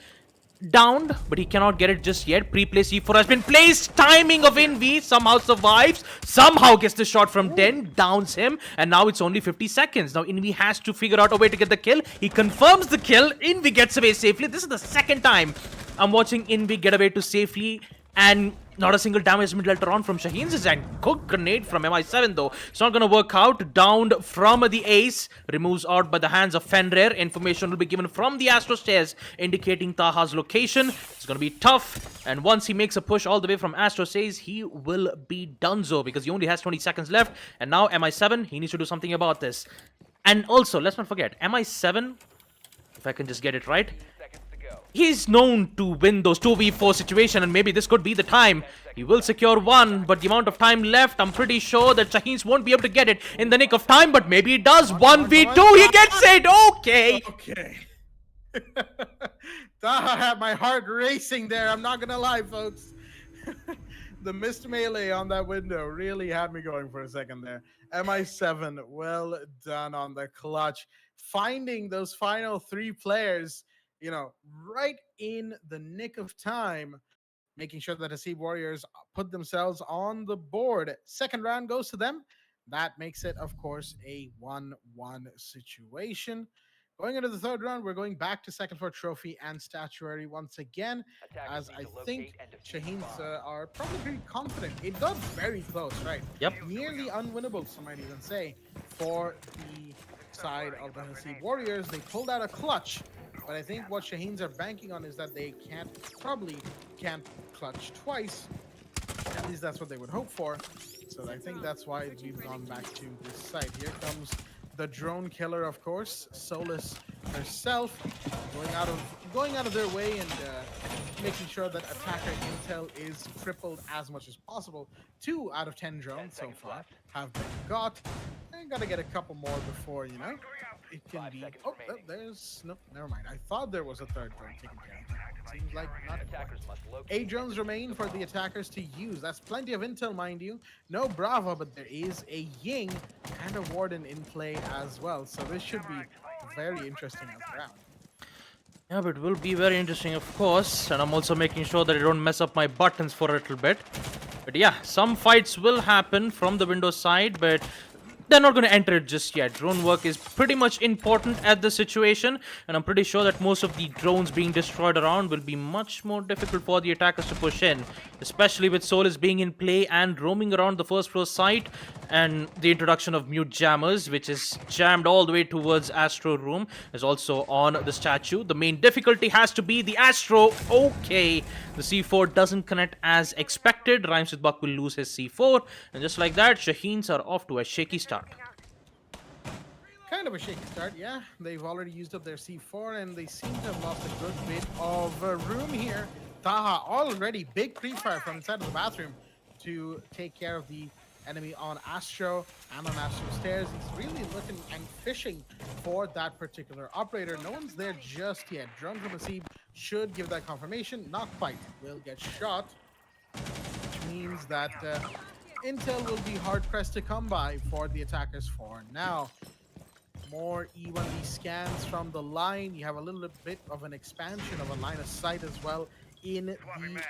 downed, but he cannot get it just yet. Pre-place C4 has been placed. Timing of Invi somehow survives. Somehow gets the shot from 10, downs him, and now it's only 50 seconds. Now Invi has to figure out a way to get the kill. He confirms the kill. Invi gets away safely. This is the second time I'm watching Invi get away to safely, and not a single damage dealt on from Shaheens. And cooked grenade from MI7 though. It's not gonna work out. Downed from the ace. Removes out by the hands of Fenrir. Information will be given from the Astro stairs indicating Taha's location. It's gonna be tough. And once he makes a push all the way from Astro stairs, he will be donezo, because he only has 20 seconds left. And now MI7, he needs to do something about this. And also, let's not forget, MI7, if I can just get it right, he's known to win those 2v4 situations, and maybe this could be the time. He will secure one, but the amount of time left, I'm pretty sure that Shaheens won't be able to get it in the nick of time, but maybe he does. 1v2, he gets it! Okay! Okay. Taha had my heart racing there. I'm not gonna lie, folks. The missed melee on that window really had me going for a second there. MI7, well done on the clutch. Finding those final 3 players, right in the nick of time, making sure that the Hasib Warriors put themselves on the board. Second round goes to them. That makes it, of course, a 1-1 situation. Going into the third round, we're going back to second floor trophy and statuary once again, as I think Shaheens are probably pretty confident. It got very close, right? Yep. Nearly unwinnable, some might even say, for the side of the Hasib Warriors. They pulled out a clutch, but I think what Shaheens are banking on is that they probably can't clutch twice. At least that's what they would hope for. So I think that's why we've gone back to this site. Here comes the drone killer, of course. Solus herself, going out of their way and making sure that attacker intel is tripled as much as possible. 2 out of 10 drones so far have been got. I gotta get a couple more before, it can be. Oh, there's no. Never mind. I thought there was a third drone taken care of. Seems like not quite. 8 drones remain for the attackers to use. That's plenty of intel, mind you. No Bravo, but there is a Ying and a Warden in play as well. So this should be very interesting as round. Yeah, but it will be very interesting, of course. And I'm also making sure that I don't mess up my buttons for a little bit. But yeah, some fights will happen from the Windows side, but they're not going to enter it just yet. Drone work is pretty much important at the situation, and I'm pretty sure that most of the drones being destroyed around will be much more difficult for the attackers to push in, especially with Solus being in play and roaming around the first floor site, and the introduction of mute jammers, which is jammed all the way towards Astro room, is also on the statue. The main difficulty has to be the Astro. Okay, the C4 doesn't connect as expected. Rhymes with Buck will lose his C4, and just like that, Shaheens are off to a shaky start. Kind of a shaky start, yeah. They've already used up their C4 and they seem to have lost a good bit of room here. Taha already big pre-fire from inside of the bathroom to take care of the enemy on Astro and on Astro stairs. He's really looking and fishing for that particular operator. No one's there just yet. Drone from Hasib should give that confirmation. Not quite. Will get shot, which means that intel will be hard-pressed to come by for the attackers for now. More E1D scans from the line. You have a little bit of an expansion of a line of sight as well in the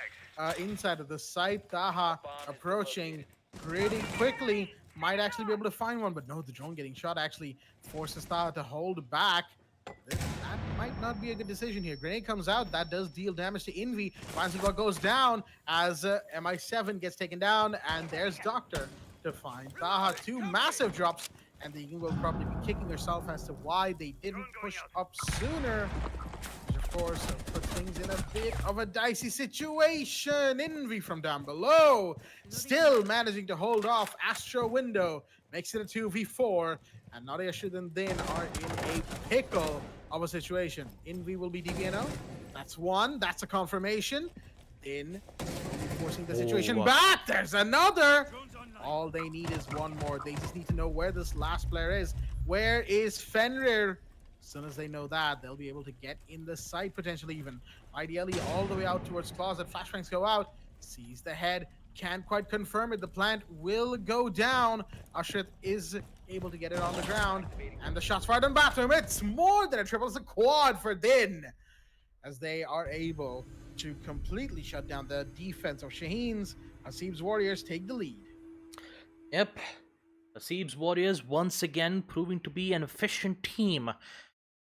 inside of the site. Taha approaching pretty quickly. Might actually be able to find one, but no, the drone getting shot actually forces Taha to hold back. That might not be a good decision here. Grenade comes out. That does deal damage to Envy. Finally, goes down as MI7 gets taken down, and there's Doctor to find Taha. 2 massive drops, and the Ying will probably be kicking herself as to why they didn't push up sooner. Which, of course, puts things in a bit of a dicey situation. Envy from down below, still managing to hold off Astro Window. Makes it a 2v4, and Nadia and Din are in a pickle of a situation. Envy will be DVNO. That's one. That's a confirmation. Din forcing the situation back. There's another. All they need is one more. They just need to know where this last player is. Where is Fenrir? As soon as they know that, they'll be able to get in the site, potentially even. Ideally, all the way out towards Closet. Flashbangs go out. Sees the head. Can't quite confirm it. The plant will go down. Ashrit is able to get it on the ground. And the shots fired on bathroom. It's more than a triple. It's a quad for Din, as they are able to completely shut down the defense of Shaheens. Hasib's Warriors take the lead. Yep. Hasib's Warriors once again proving to be an efficient team.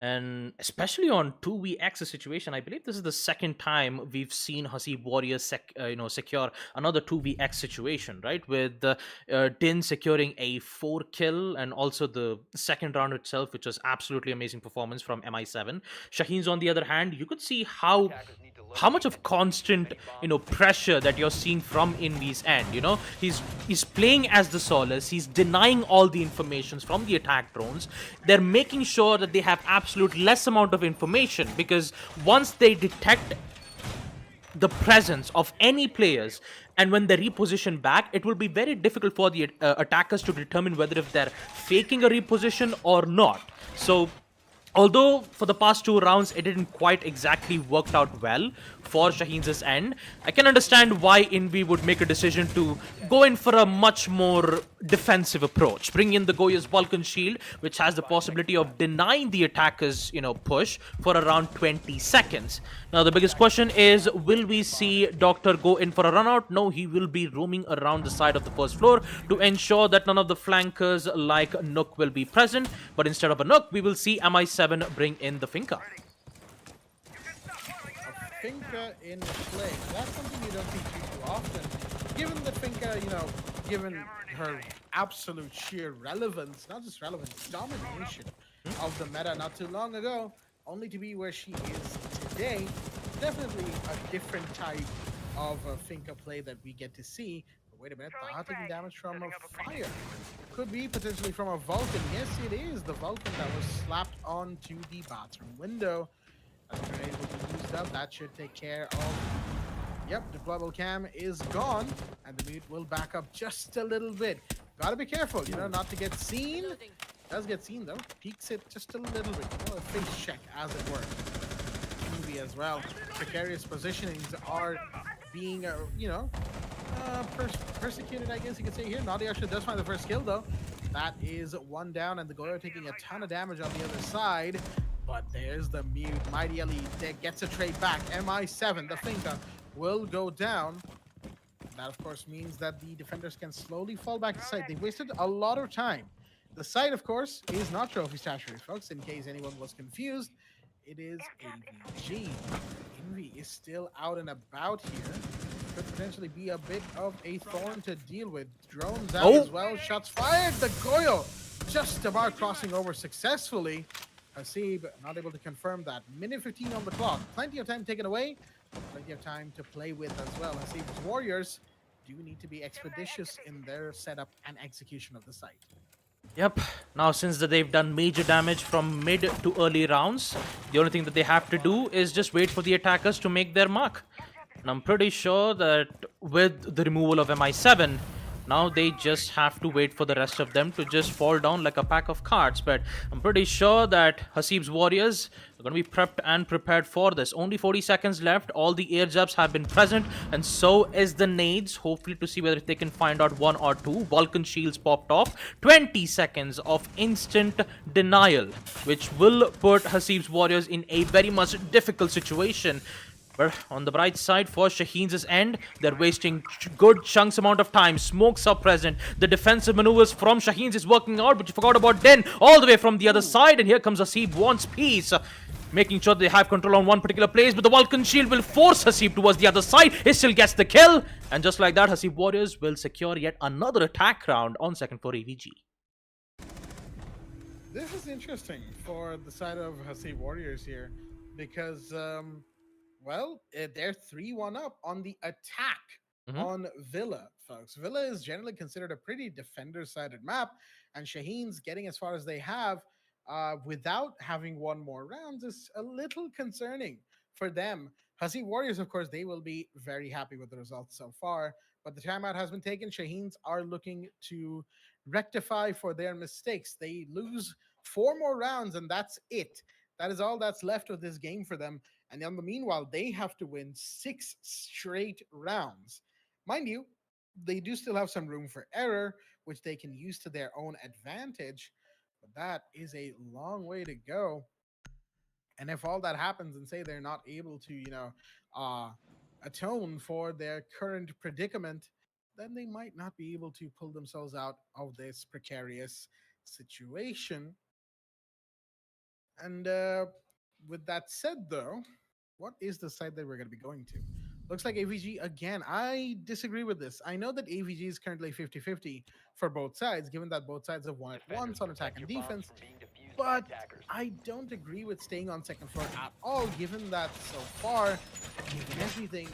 And especially on 2vx situation, I believe this is the second time we've seen Hasib Warriors secure another 2vx situation, right? With Din securing a 4 kill, and also the second round itself, which was absolutely amazing performance from MI7. Shaheens, on the other hand, you could see how much of constant pressure that you're seeing from Envy's end. He's playing as the Solace. He's denying all the informations from the attack drones. They're making sure that they have absolute less amount of information, because once they detect the presence of any players, and when they reposition back, it will be very difficult for the attackers to determine whether if they're faking a reposition or not. So although for the past 2 rounds it didn't quite exactly work out well for Shaheens' end, I can understand why Envy would make a decision to go in for a much more defensive approach. Bring in the Goya's Vulcan Shield, which has the possibility of denying the attackers, push for around 20 seconds. Now, the biggest question is, will we see Doctor go in for a run out? No, he will be roaming around the side of the first floor to ensure that none of the flankers like Nook will be present. But instead of a Nook, we will see MI7 bring in the Finka. Finka in play. That's something you don't see too often. Given that Finka, given her absolute sheer relevance, not just relevance, domination of the meta not too long ago, only to be where she is today, definitely a different type of Finka play that we get to see. wait a minute, Taha taking damage from a fire. Could be potentially from a Vulcan. Yes, it is the Vulcan that was slapped onto the bathroom window. As we're able to use that, that should take care of. Yep, deployable cam is gone, and the mute will back up just a little bit. Gotta be careful, not to get seen. Does get seen though. Peeks it just a little bit. A face check, as it were. Movie as well. Precarious positionings are being, persecuted, I guess you could say here. Nadia actually does find the first kill though. That is one down, and the Goyo taking a ton of damage on the other side. But there's the mute. Mighty Elite gets a trade back. MI7, the Finka, will go down. That, of course, means that the defenders can slowly fall back to site. They wasted a lot of time. The site, of course, is not Trophy Statuary, folks, in case anyone was confused. It is AVG. Envy is still out and about here. Could potentially be a bit of a thorn to deal with. Drones out as well. Shots fired. The Goyo just about crossing over successfully. Hasib not able to confirm that. Minute 15 on the clock. Plenty of time taken away. Plenty of time to play with as well. Hasib's Warriors do need to be expeditious in their setup and execution of the site. Yep. Now, since they've done major damage from mid to early rounds, the only thing that they have to do is just wait for the attackers to make their mark. And I'm pretty sure that with the removal of MI7, now they just have to wait for the rest of them to just fall down like a pack of cards. But I'm pretty sure that Hasib's Warriors are going to be prepped and prepared for this. Only 40 seconds left. All the air jabs have been present, and so is the nades. Hopefully to see whether they can find out one or two. Vulcan shields popped off. 20 seconds of instant denial, which will put Hasib's Warriors in a very much difficult situation. But on the bright side, for Shaheens' end, they're wasting good chunks amount of time. Smokes are present. The defensive maneuvers from Shaheens is working out, but you forgot about Den all the way from the other side. And here comes Hasib, wants peace. Making sure they have control on one particular place, but the Vulcan shield will force Hasib towards the other side. He still gets the kill. And just like that, Hasib Warriors will secure yet another attack round on second for AVG. This is interesting for the side of Hasib Warriors here because... well, they're 3-1 up on the attack on Villa, folks. Villa is generally considered a pretty defender-sided map, and Shaheens getting as far as they have without having won more rounds is a little concerning for them. Hasib Warriors, of course, they will be very happy with the results so far, but the timeout has been taken. Shaheens are looking to rectify for their mistakes. They lose 4 more rounds, and that's it. That is all that's left of this game for them. And in the meanwhile, they have to win 6 straight rounds. Mind you, they do still have some room for error, which they can use to their own advantage. But that is a long way to go. And if all that happens and say they're not able to, atone for their current predicament, then they might not be able to pull themselves out of this precarious situation. And with that said, though, what is the site that we're going to be going to? Looks like AVG again. I disagree with this. I know that AVG is currently 50-50 for both sides, given that both sides have won at once on attack and defense. But I don't agree with staying on second floor at all, given that so far, given everything,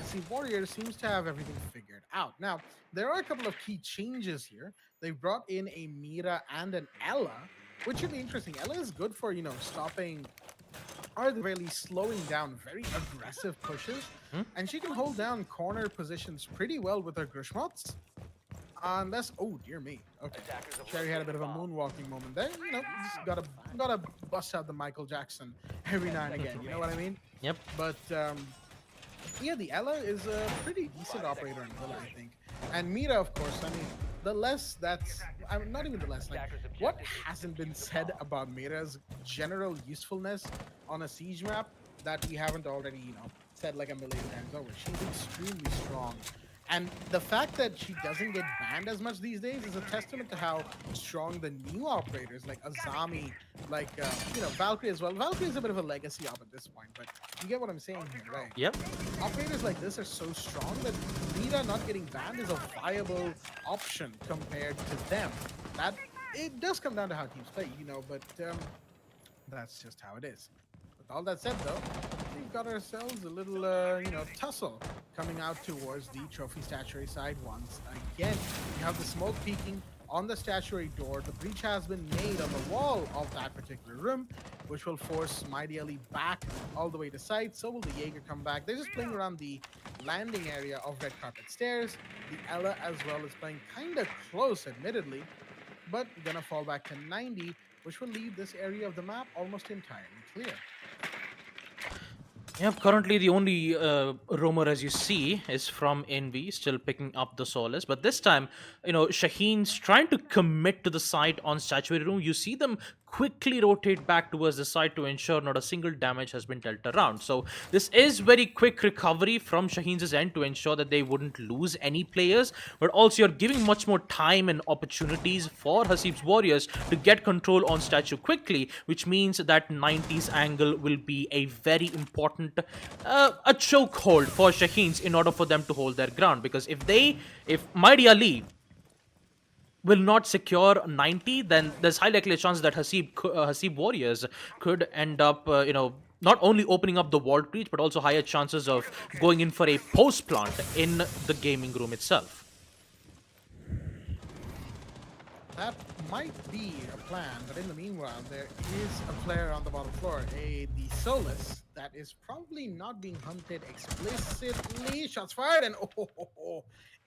see, Warriors seems to have everything figured out. Now, there are a couple of key changes here. They've brought in a Mira and an Ella, which should be interesting. Ella is good for, stopping, or at the very least slowing down very aggressive pushes. And she can hold down corner positions pretty well with her Grishmots. Unless, oh dear me. Okay, Sherry had a bit of a moonwalking moment there. Just gotta bust out the Michael Jackson every now and again. You know what I mean? Yep. But yeah, the Ella is a pretty decent operator in Villa, I think. And Mira, of course. I mean, the less that's, I'm not even the less. Like, what hasn't been said about Mira's general usefulness on a siege map that we haven't already, said like a million times over? She's extremely strong. And the fact that she doesn't get banned as much these days is a testament to how strong the new operators like Azami, like, Valkyrie as well. Valkyrie is a bit of a legacy op at this point, but you get what I'm saying here, right? Yep. Operators like this are so strong that Mira not getting banned is a viable option compared to them. That, it does come down to how teams play, but that's just how it is. With all that said, though, we've got ourselves a little, tussle coming out towards the trophy statuary side once again. You have the smoke peeking on the statuary door. The breach has been made on the wall of that particular room, which will force Mighty Ali back all the way to site. So will the Jaeger come back. They're just playing around the landing area of red carpet stairs. The Ella as well is playing kind of close, admittedly, but gonna fall back to 90, which will leave this area of the map almost entirely clear. Yep, currently the only roamer, as you see, is from Envy, still picking up the Solace. But this time, Shaheen's trying to commit to the site on Statuary Room. You see them quickly rotate back towards the site to ensure not a single damage has been dealt around. So this is very quick recovery from Shaheen's end to ensure that they wouldn't lose any players. But also you're giving much more time and opportunities for Hasib's Warriors to get control on Statue quickly, which means that 90s angle will be a very important a chokehold for Shaheens in order for them to hold their ground. Because if Mighty Ali will not secure 90, then there's high likely chance that Hasib Warriors could end up, not only opening up the wall breach, but also higher chances of going in for a post plant in the gaming room itself. That might be a plan, but in the meanwhile, there is a player on the bottom floor, the Solus, that is probably not being hunted explicitly. Shots fired, and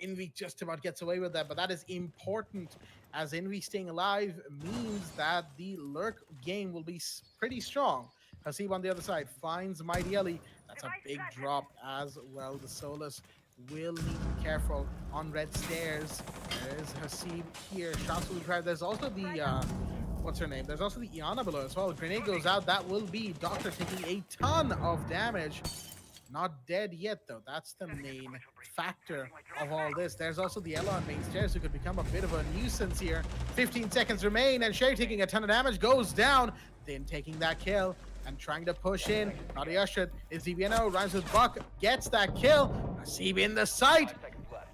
Envy just about gets away with that, but that is important, as Envy staying alive means that the lurk game will be pretty strong. Hasib on the other side finds Mighty Ellie. That's a big drop as well. The Solus will need to be careful on red stairs. There's Hasib here. Shots will be fired. There's also the what's her name? There's also the Iana below as well. Grenade goes out. That will be Doctor taking a ton of damage. Not dead yet though. That's the main factor of all this. There's also the Ella on main stairs who could become a bit of a nuisance here. 15 seconds remain, and Shay taking a ton of damage goes down. Then taking that kill and trying to push in. Naughty Usher is DBNO, rhymes with Buck, gets that kill. Hasib in the sight,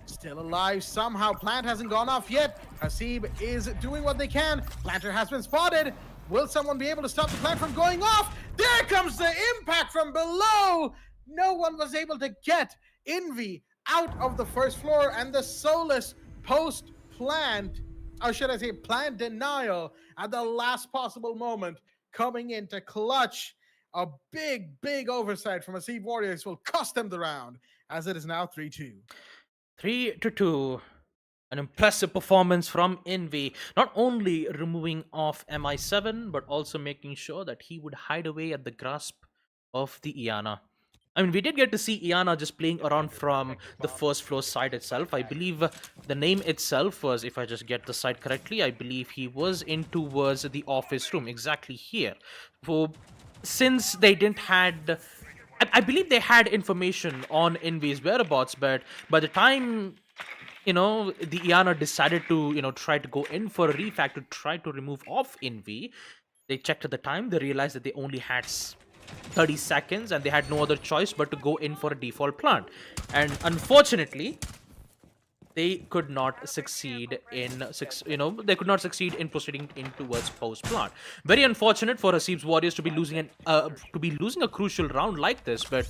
still alive somehow. Plant hasn't gone off yet. Hasib is doing what they can. Planter has been spotted. Will someone be able to stop the plant from going off? There comes the impact from below. No one was able to get Envy out of the first floor, and the Solus post-plant, or should I say plant denial, at the last possible moment, coming in to clutch a big oversight from Hasib Warriors will cost them the round, as it is now 3-2. 3-2. An impressive performance from Envy, not only removing off MI7, but also making sure that he would hide away at the grasp of the Iana. I mean, we did get to see Iana just playing around from the first floor side itself. I believe the name itself was, if I just get the site correctly, I believe he was in towards the office room, exactly here. So, since they didn't had... I believe they had information on Envy's whereabouts, but by the time, the Iana decided to, try to go in for a refact to try to remove off Envy, they checked at the time, they realized that they only had 30 seconds and they had no other choice but to go in for a default plant. And unfortunately, they could not succeed in proceeding in towards post plant. Very unfortunate for Hasib's Warriors to be losing a crucial round like this, but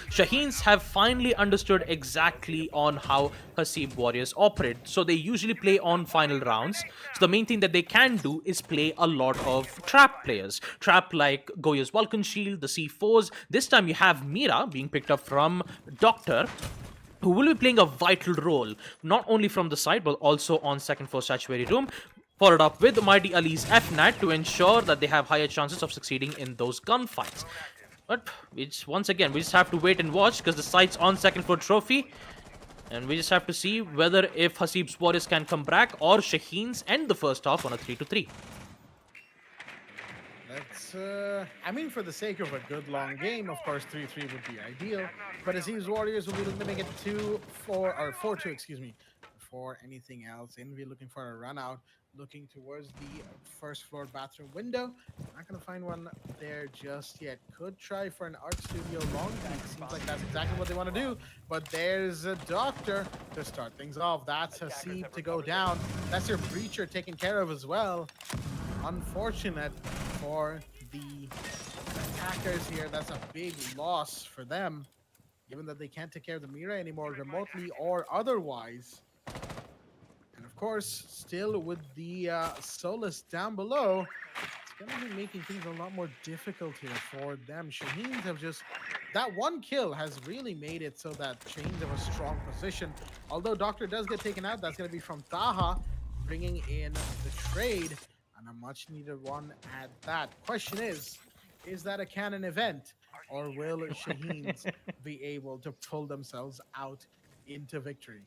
Shaheens have finally understood exactly on how Hasib Warriors operate. So they usually play on final rounds. So the main thing that they can do is play a lot of trap players. Trap like Goya's Vulcan Shield, the C4s. This time you have Mira being picked up from Doctor, who will be playing a vital role, not only from the side, but also on second floor Statuary Room. Followed up with Mighty Ali's FNAT to ensure that they have higher chances of succeeding in those gunfights. But once again, we just have to wait and watch because the site's on second floor trophy. And we just have to see whether if Hasib's Warriors can come back or Shaheens end the first half on a 3-3. Let's, for the sake of a good long game, of course, 3-3 would be ideal. But Hasib's Warriors will be looking to make it 4-2, excuse me, before anything else. Envy looking for a run out, looking towards the first floor bathroom window. Not going to find one there just yet. Could try for an art studio long peek. Seems like that's exactly what they want to do. But there's a Doctor to start things off. That's Hasib to go down. That's your Breacher taken care of as well. Unfortunate for the attackers here. That's a big loss for them, given that they can't take care of the Mira anymore remotely or otherwise. And of course, still with the Solus down below, it's going to be making things a lot more difficult here for them. Shaheens have just... That one kill has really made it so that Shaheens have a strong position. Although Doctor does get taken out, that's going to be from Taha, bringing in the trade, and a much-needed one at that. Question is that a canon event, or will Shaheens be able to pull themselves out into victory?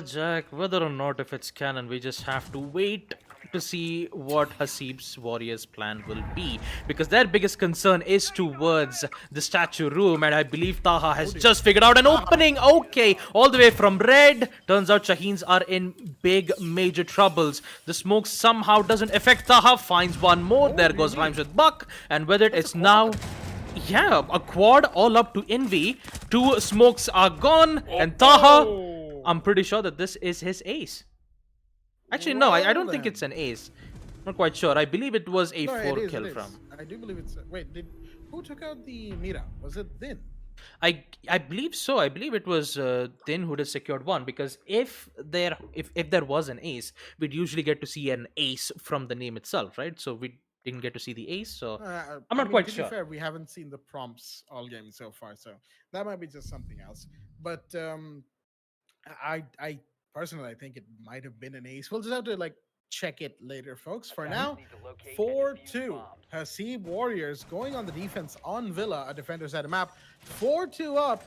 Jack, whether or not if it's canon, we just have to wait to see what Hasib's Warriors' plan will be. Because their biggest concern is towards the statue room, and I believe Taha has just figured out an opening. Okay, all the way from red. Turns out Shaheens are in big, major troubles. The smoke somehow doesn't affect Taha, finds one more. There goes Rhymes with Buck, and with it, it's now... Yeah, a quad all up to Envy. 2 smokes are gone, and Taha... I'm pretty sure that this is his ace. Actually, no, I don't think it's an ace. Not quite sure. I believe it was a 4 kill from. I do believe it's... Wait, who took out the Mira? Was it Din? I believe so. I believe it was Din who just secured one, because if there was an ace, we'd usually get to see an ace from the name itself, right? So we didn't get to see the ace, so I'm not quite sure. To be fair, we haven't seen the prompts all game so far, so that might be just something else. But I personally, I think it might have been an ace. We'll just have to check it later, folks. For now, 4-2. Hasib Warriors going on the defense on Villa, a defender's side of map. 4-2 up.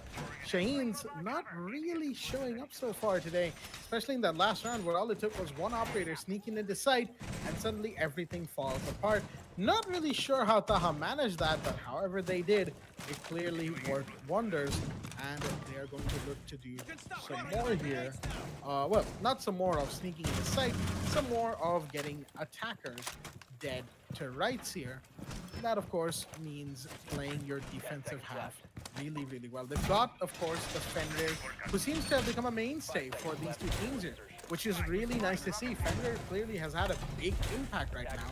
Shaheens not really showing up so far today, especially in that last round where all it took was one operator sneaking into sight and suddenly everything falls apart. Not really sure how Taha managed that, but however they did, it clearly worked wonders, and they are going to look to do some more here. Well, not some more of sneaking into sight, some more of getting attackers dead to rights here. That, of course, means playing your defensive half really, really well. They've got, of course, the Fenrir, who seems to have become a mainstay for these two teams here, which is really nice to see. Fenrir clearly has had a big impact right now,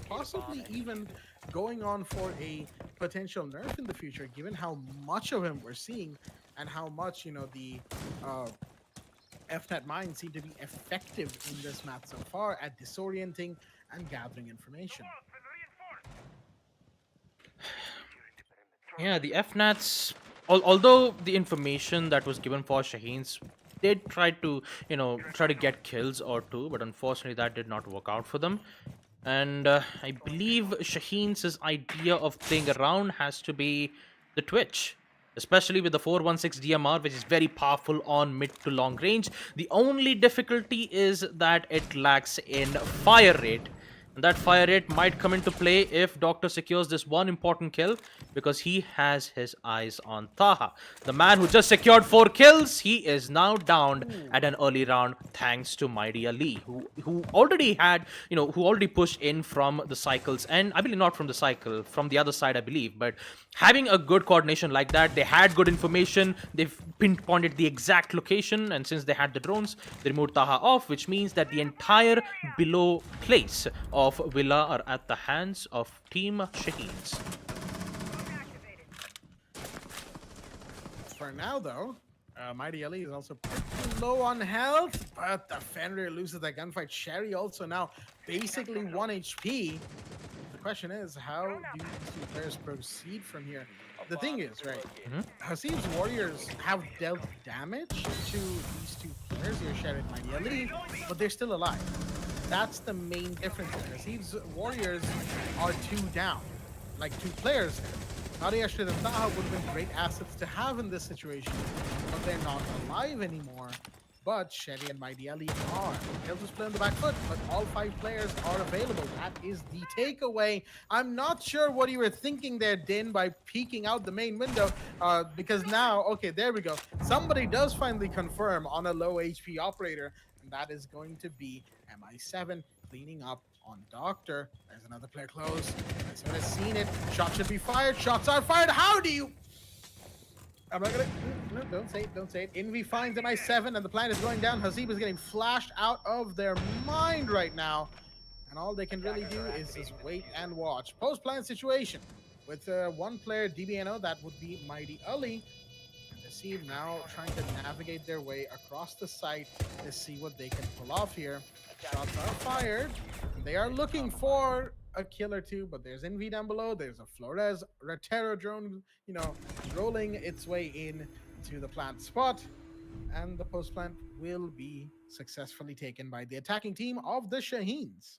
possibly even going on for a potential nerf in the future, given how much of him we're seeing and how much, the FNet mines seem to be effective in this map so far at disorienting and gathering information. Yeah, the FNATs, although the information that was given for Shaheens did try to get kills or two, but unfortunately that did not work out for them. And I believe Shaheens' idea of playing around has to be the Twitch, especially with the 416 DMR, which is very powerful on mid to long range. The only difficulty is that it lacks in fire rate. And that fire rate might come into play if Doctor secures this one important kill, because he has his eyes on Taha. The man who just secured 4 kills, he is now downed at an early round thanks to Mighty Ali, who already had, who already pushed in from the cycles, and I believe not from the cycle, from the other side, I believe. But having a good coordination like that, they had good information, they've pinpointed the exact location, and since they had the drones, they removed Taha off, which means that the entire below place of Villa are at the hands of Team Shaheens. For now, though, Mighty Ali is also pretty low on health, but the Fenrir loses that gunfight. Sherry also now basically 1 HP. The question is, how do these two players proceed from here? The thing is, right, Hasib's Warriors have dealt damage to these two players here, Sherry and Mighty Ali, but they're still alive. That's the main difference here. Hasib's Warriors are 2 down, like 2 players here. Nadia and Taha would have been great assets to have in this situation, but they're not alive anymore. But Sherry and Mighty Ali are. They'll just play on the back foot, but all 5 players are available. That is the takeaway. I'm not sure what you were thinking there, Din, by peeking out the main window, because now, okay, there we go. Somebody does finally confirm on a low HP operator, and that is going to be MI7 cleaning up on Doctor. There's another player close. As soon as seen it, shots should be fired. Shots are fired. How do you... I'm not gonna... No, don't say it, don't say it. Envy finds MI7 and the plan is going down. Hasib is getting flashed out of their mind right now. and all they can really do is just wait and watch. Post plant situation with one player DBNO, that would be Mighty Ali, and Hasib now trying to navigate their way across the site to see what they can pull off here. Shots are fired, and they are looking for a kill or two, but there's Envy down below. There's a Flores Retero drone, rolling its way in to the plant spot, and the post plant will be successfully taken by the attacking team of the Shaheens.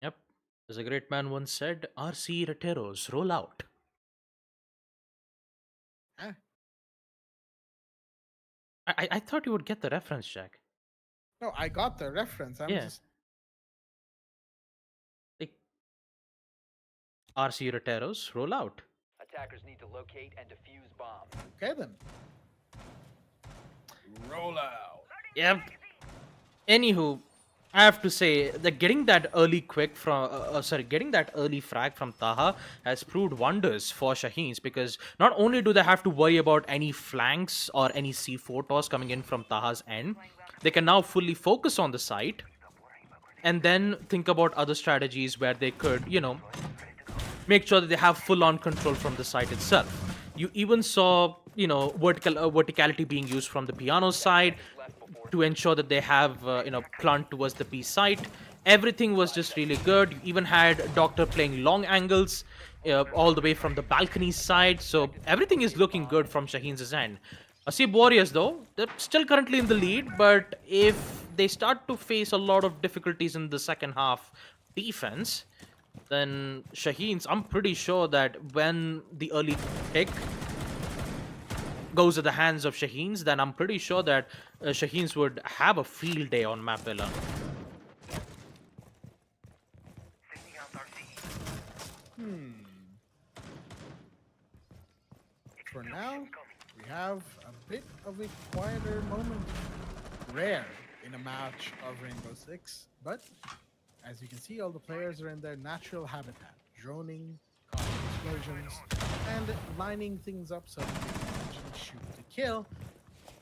Yep. As a great man once said, RC Reteros, roll out. Ah, I thought you would get the reference, Jack. no, I got the reference. I'm Yeah. just Like, RC Reteros, roll out. Attackers need to locate and defuse bomb. okay then. Roll out. Yep. Anywho, I have to say that getting that early getting that early frag from Taha has proved wonders for Shaheens, because not only do they have to worry about any flanks or any C4 toss coming in from Taha's end, they can now fully focus on the site and then think about other strategies where they could, make sure that they have full on control from the site itself. You even saw, verticality being used from the piano side to ensure that they have, plant towards the B site. Everything was just really good. You even had Doctor playing long angles all the way from the balcony side. So everything is looking good from Shaheens' end. Hasib Warriors, though, they're still currently in the lead, but if they start to face a lot of difficulties in the second half defense, then Shaheens, I'm pretty sure that when the early pick goes at the hands of Shaheens, then I'm pretty sure that Shaheens would have a field day on Map Villa. For now, we have a bit of a quieter moment. Rare in a match of Rainbow Six, but as you can see, all the players are in their natural habitat, droning, causing explosions, and lining things up so that they can actually shoot to kill.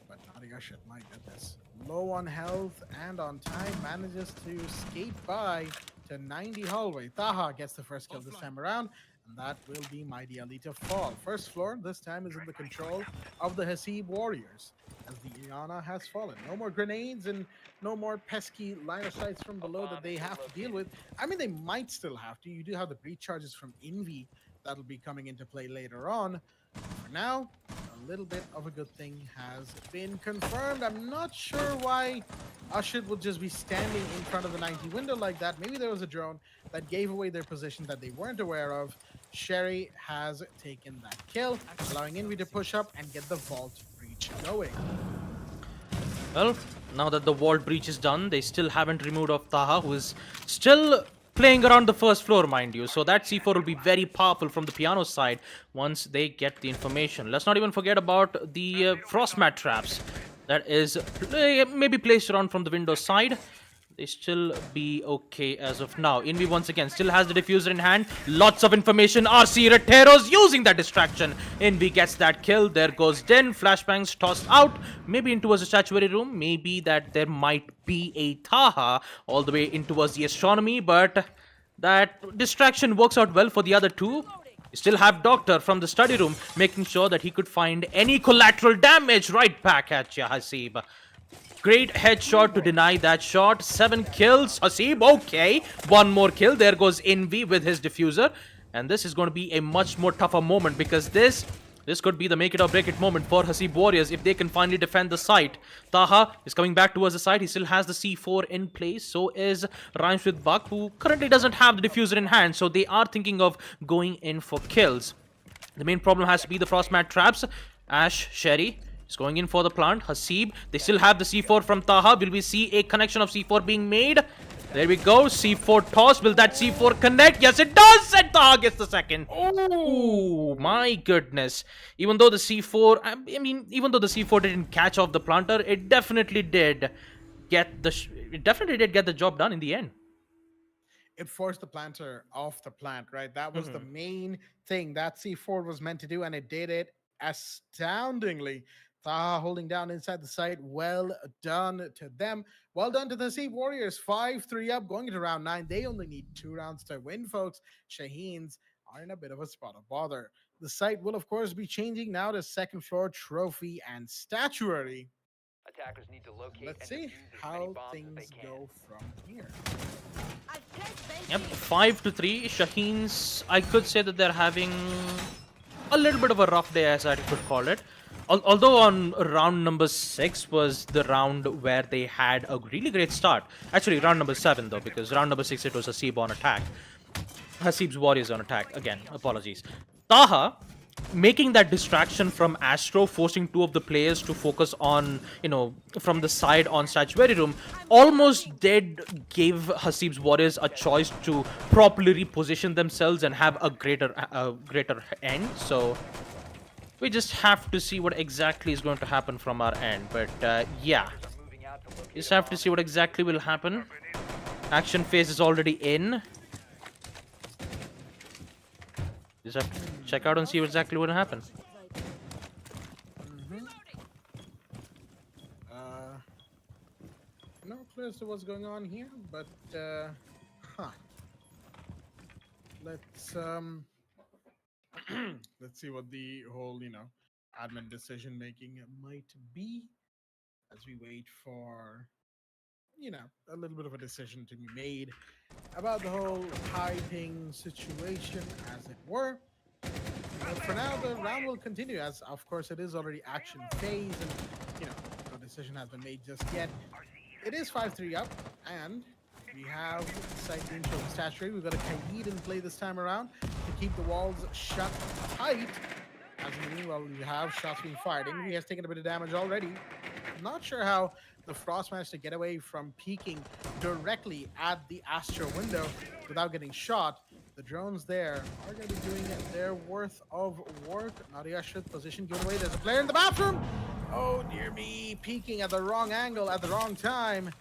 But Nadia shit, my goodness. Low on health and on time, manages to skate by to 90 hallway. Taha gets the first kill this time around, and that will be Mighty Ali to fall. First floor this time is in the control of the Hasib Warriors, as the Iana has fallen. No more grenades and no more pesky line of sights from below that they have to deal with. I mean, they might still have to. You do have the breach charges from Envy that'll be coming into play later on. For now, a little bit of a good thing has been confirmed. I'm not sure why Ashid would just be standing in front of the 90 window like that. Maybe there was a drone that gave away their position that they weren't aware of. Sherry has taken that kill, allowing Envy to push up and get the vault breach going. Well, now that the vault breach is done, they still haven't removed off Taha, who is still playing around the first floor, mind you. So that C4 will be very powerful from the piano side once they get the information. Let's not even forget about the frost mat traps that is maybe placed around from the window side. They still be okay as of now. Envy once again still has the diffuser in hand. Lots of information. RC Reteros using that distraction. Envy gets that kill. There goes Den. Flashbangs tossed out. Maybe in towards the statuary room. Maybe that there might be a Taha all the way in towards the astronomy. But that distraction works out well for the other two. You still have Doctor from the study room making sure that he could find any collateral damage right back at you, Hasib. Great headshot to deny that shot. 7 kills. Hasib, okay. One more kill. There goes Envy with his diffuser. And this is going to be a much more tougher moment, because this could be the make it or break it moment for Hasib Warriors if they can finally defend the site. Taha is coming back towards the site. He still has the C4 in place. So is Rhymes with Buck, who currently doesn't have the diffuser in hand. So they are thinking of going in for kills. The main problem has to be the Frostmat traps. Ash, Sherry is going in for the plant. Hasib, they still have the C4 from Taha. Will we see a connection of C4 being made? There we go. C4 toss. Will that C4 connect? Yes, it does. And Taha gets the second. Oh, my goodness. Even though the C4, even though the C4 didn't catch off the planter, it definitely did get the job done in the end. It forced the planter off the plant, right? That was the main thing that C4 was meant to do, and it did it astoundingly. Taha holding down inside the site. Well done to them. Well done to the Sea Warriors. 5-3 up, going into round 9. They only need 2 rounds to win, folks. Shaheens are in a bit of a spot of bother. The site will, of course, be changing now to second floor trophy and statuary. Attackers need to And locate let's and see defuse as many how bombs as they things can. go from here. Yep, 5-3. Shaheens, I could say that they're having a little bit of a rough day, as I could call it. Although on round number 6 was the round where they had a really great start. Actually, round number 7 though, because round number 6 it was a Hasib on attack. Hasib's Warriors on attack. Again, apologies. Taha making that distraction from Astro, forcing two of the players to focus on, from the side on Statuary Room, almost did give Hasib's Warriors a choice to properly reposition themselves and have a greater end. So we just have to see what exactly is going to happen from our end. But yeah, Attackers are moving out to locate just a have to bomb. see what exactly will happen. Action phase is already in. Just have to check out and see exactly what will happen. Mhm. No clue as to what's going on here, but huh. Let's let's see what the whole admin decision making might be as we wait for a little bit of a decision to be made about the whole piping situation, as it were. But for now, the round will continue, as of course it is already action phase, and no decision has been made just yet. It is 5-3 up, and we have side being shown statuary. We've got a Kaid in play this time around to keep the walls shut tight. As in the meanwhile, we have shots being fired. Ingvi has taken a bit of damage already. Not sure how the Frost managed to get away from peeking directly at the Astro window without getting shot. The drones there are going to be doing their worth of work. Nadia should position given away. There's a player in the bathroom. Oh, dear me. Peeking at the wrong angle at the wrong time.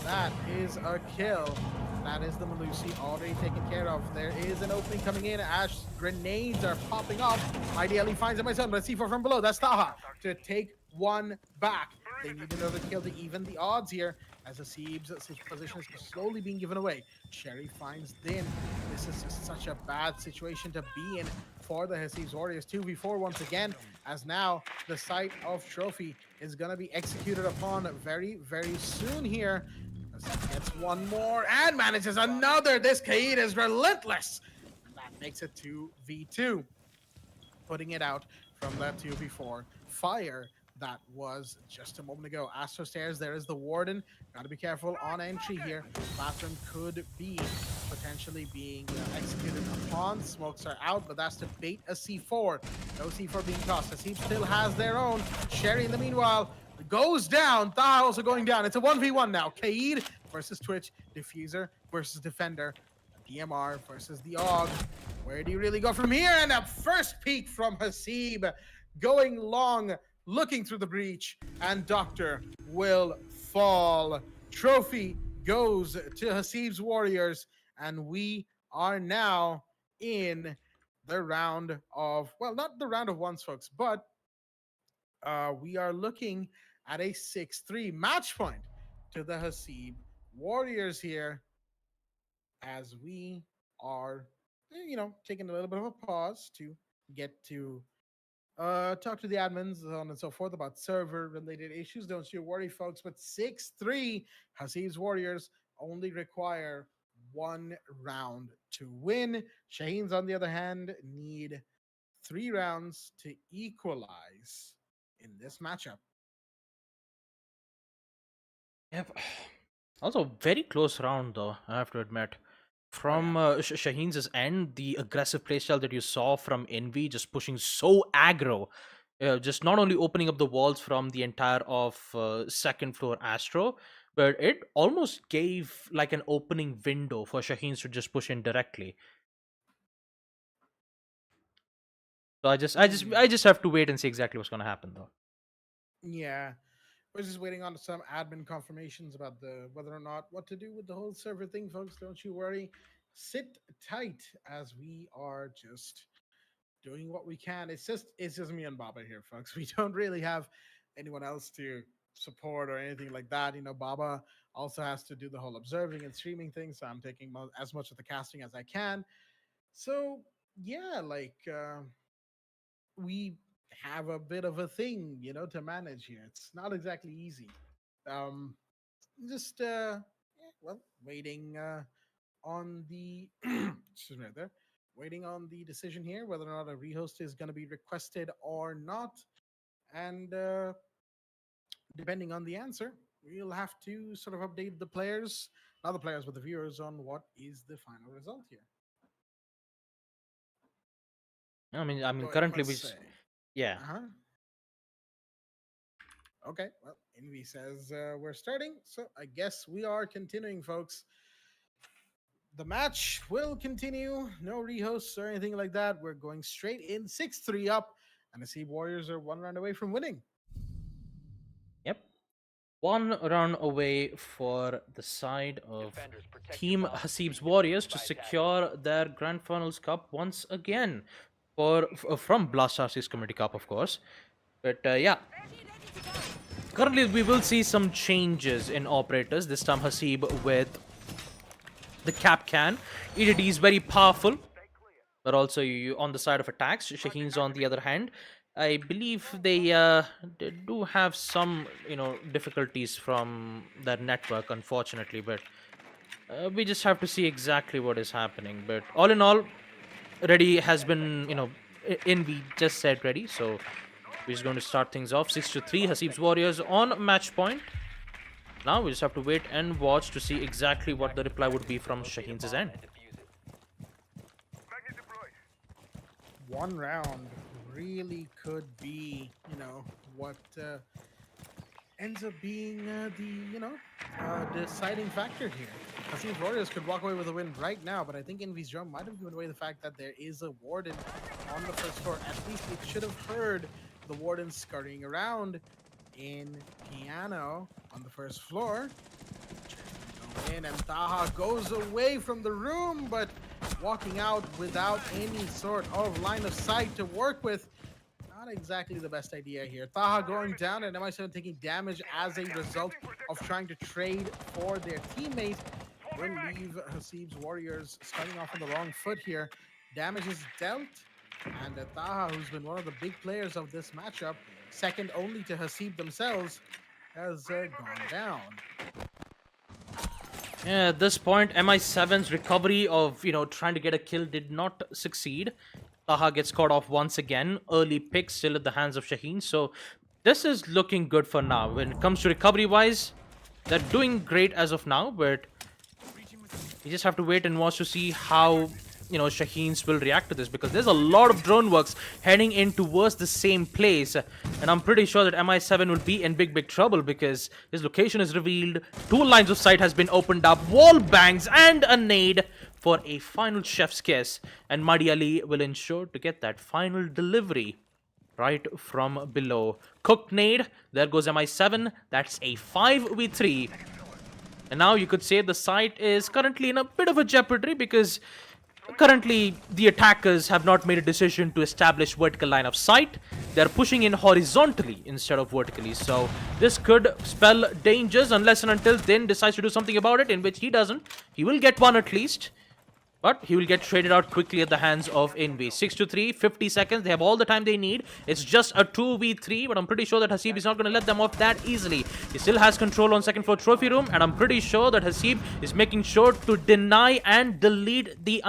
That is a kill. That is the Malusi already taken care of. There is an opening coming in. Ash grenades are popping off. Ideally finds it myself, but C4 from below. That's Taha to take one back. They need another kill to even the odds here as Hasib's position is slowly being given away. Sherry finds Din. This is just such a bad situation to be in for the Hasib's Warriors. 2v4 once again, as now the site of Trophy is going to be executed upon very, very soon here. As he gets one more and manages another. This Kaid is relentless. And that makes it 2v2. Putting it out from that 2v4 fire that was just a moment ago. Astro stairs, there is the warden. Got to be careful on entry here. Bathroom could be potentially being executed upon. Smokes are out, but that's to bait a C4. No C4 being tossed. Hasib still has their own. Sherry, in the meanwhile, goes down. Taha also going down. It's a 1v1 now. Kaid versus Twitch. Diffuser versus Defender. DMR versus the Og. Where do you really go from here? And a first peek from Hasib, going long, looking through the breach, and Doctor will fall. Trophy goes to Hasib's Warriors, and we are now in the round of, well, not the round of ones, folks, but we are looking at a 6-3 match point to the Hasib Warriors here as we are, taking a little bit of a pause to get to talk to the admins, so on and so forth, about server related issues. Don't you worry, folks. But 6-3, Hasib's Warriors only require 1 round to win. Shaheens, on the other hand, need 3 rounds to equalize in this matchup. Yep. Also, very close round though, I have to admit. Oh, yeah. From Shaheens' end, the aggressive playstyle that you saw from Envy, just pushing so aggro, just not only opening up the walls from the entire of second floor Astro, but it almost gave like an opening window for Shaheens to just push in directly. So I just have to wait and see exactly what's going to happen though. Yeah. We're just waiting on some admin confirmations about the whether or not what to do with the whole server thing, folks. Don't you worry. Sit tight as we are just doing what we can. It's just me and Baba here, folks. We don't really have anyone else to support or anything like that. Baba also has to do the whole observing and streaming thing, so I'm taking as much of the casting as I can. So yeah, we have a bit of a thing, to manage here. It's not exactly easy. Um, just yeah, well, waiting on the excuse me right there, waiting on the decision here whether or not a rehost is going to be requested or not, and depending on the answer, we'll have to sort of update the players, not the players, but the viewers on what is the final result here. I mean, So I currently must say, yeah. uh huh. Okay, well, Envy says we're starting, so I guess we are continuing, folks. The match will continue. No rehosts or anything like that. We're going straight in 6-3 up, and the Sea Warriors are one round away from winning. Yep. One run away for the side of Defenders, protect your Team bombs from Hasib's being Warriors defused to by attackers. secure their Grand Finals Cup once again, from Blastars' Community Cup, of course. But yeah, currently we will see some changes in operators. This time Hasib with the cap can. EDD is very powerful, but also you on the side of attacks. Shaheens on the other hand, I believe they do have some difficulties from their network, unfortunately. But we just have to see exactly what is happening. But all in all, ready has been in we just said ready, so we're just going to start things off 6-3. Hasib's Warriors on match point. Now we just have to wait and watch to see exactly what the reply would be from Locate a Shaheens' bomb end. and defuse it. One round really could be, what ends up being the deciding factor here. I think Warriors could walk away with a win right now, but I think Envy's drum might have given away the fact that there is a warden on the first floor. At least it should have heard the warden scurrying around in piano on the first floor. In and Taha goes away from the room, but walking out without any sort of line of sight to work with. Not exactly the best idea here. Taha going down and MI7 taking damage as a result of trying to trade for their teammate. Will leave Hasib's Warriors starting off on the wrong foot here. Damage is dealt, and Taha, who's been one of the big players of this matchup, second only to Hasib themselves, has gone down. Yeah, at this point, MI7's recovery of, trying to get a kill did not succeed. Taha gets caught off once again. Early pick still at the hands of Shaheen. So this is looking good for now. When it comes to recovery-wise, they're doing great as of now, but you just have to wait and watch to see how Shaheens will react to this, because there's a lot of drone works heading in towards the same place, and I'm pretty sure that MI7 will be in big trouble because his location is revealed, two lines of sight has been opened up, wall bangs and a nade for a final chef's kiss, and Madi Ali will ensure to get that final delivery right from below. Cooked nade, there goes MI7, that's a 5v3. And now you could say the site is currently in a bit of a jeopardy, because currently the attackers have not made a decision to establish vertical line of sight. They're pushing in horizontally instead of vertically. So this could spell dangers unless and until Din decides to do something about it, in which he doesn't. He will get one at least, but he will get traded out quickly at the hands of Envy. 6-3, 50 seconds. They have all the time they need. It's just a 2v3, but I'm pretty sure that Hasib is not going to let them off that easily. He still has control on second floor trophy room, and I'm pretty sure that Hasib is making sure to deny and delete the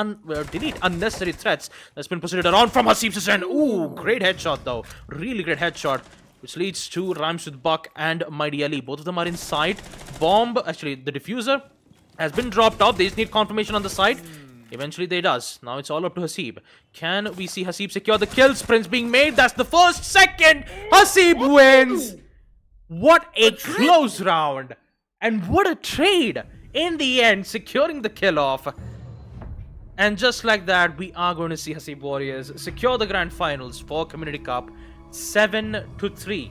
delete unnecessary threats that's been proceeded around from Hasib's end. Ooh, great headshot though. Really great headshot, which leads to Rhymes with Buck and Mighty Ali. Both of them are inside. Bomb, actually the diffuser has been dropped off. They just need confirmation on the side. Eventually they does. Now it's all up to Hasib. Can we see Hasib secure the kill? Sprints being made. That's the first. Second. Hasib wins. What a close round. And what a trade. In the end, securing the kill off. And just like that, we are going to see Hasib Warriors secure the grand finals for Community Cup 7-3.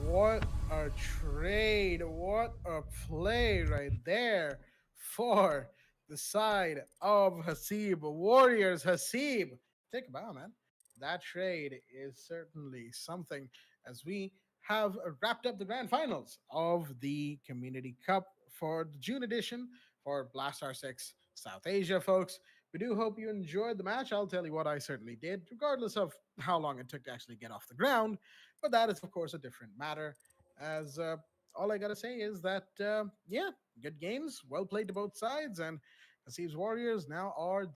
What a trade. What a play right there for the side of Hasib Warriors. Hasib, take a bow, man. that trade is certainly something as we have wrapped up the grand finals of the Community Cup for the June edition for Blastar 6 South Asia, folks. We do hope you enjoyed the match. I'll tell you what, I certainly did, regardless of how long it took to actually get off the ground. But that is, of course, a different matter. As all I got to say is that, yeah, good games, well played to both sides, and Hasibs Warriors now are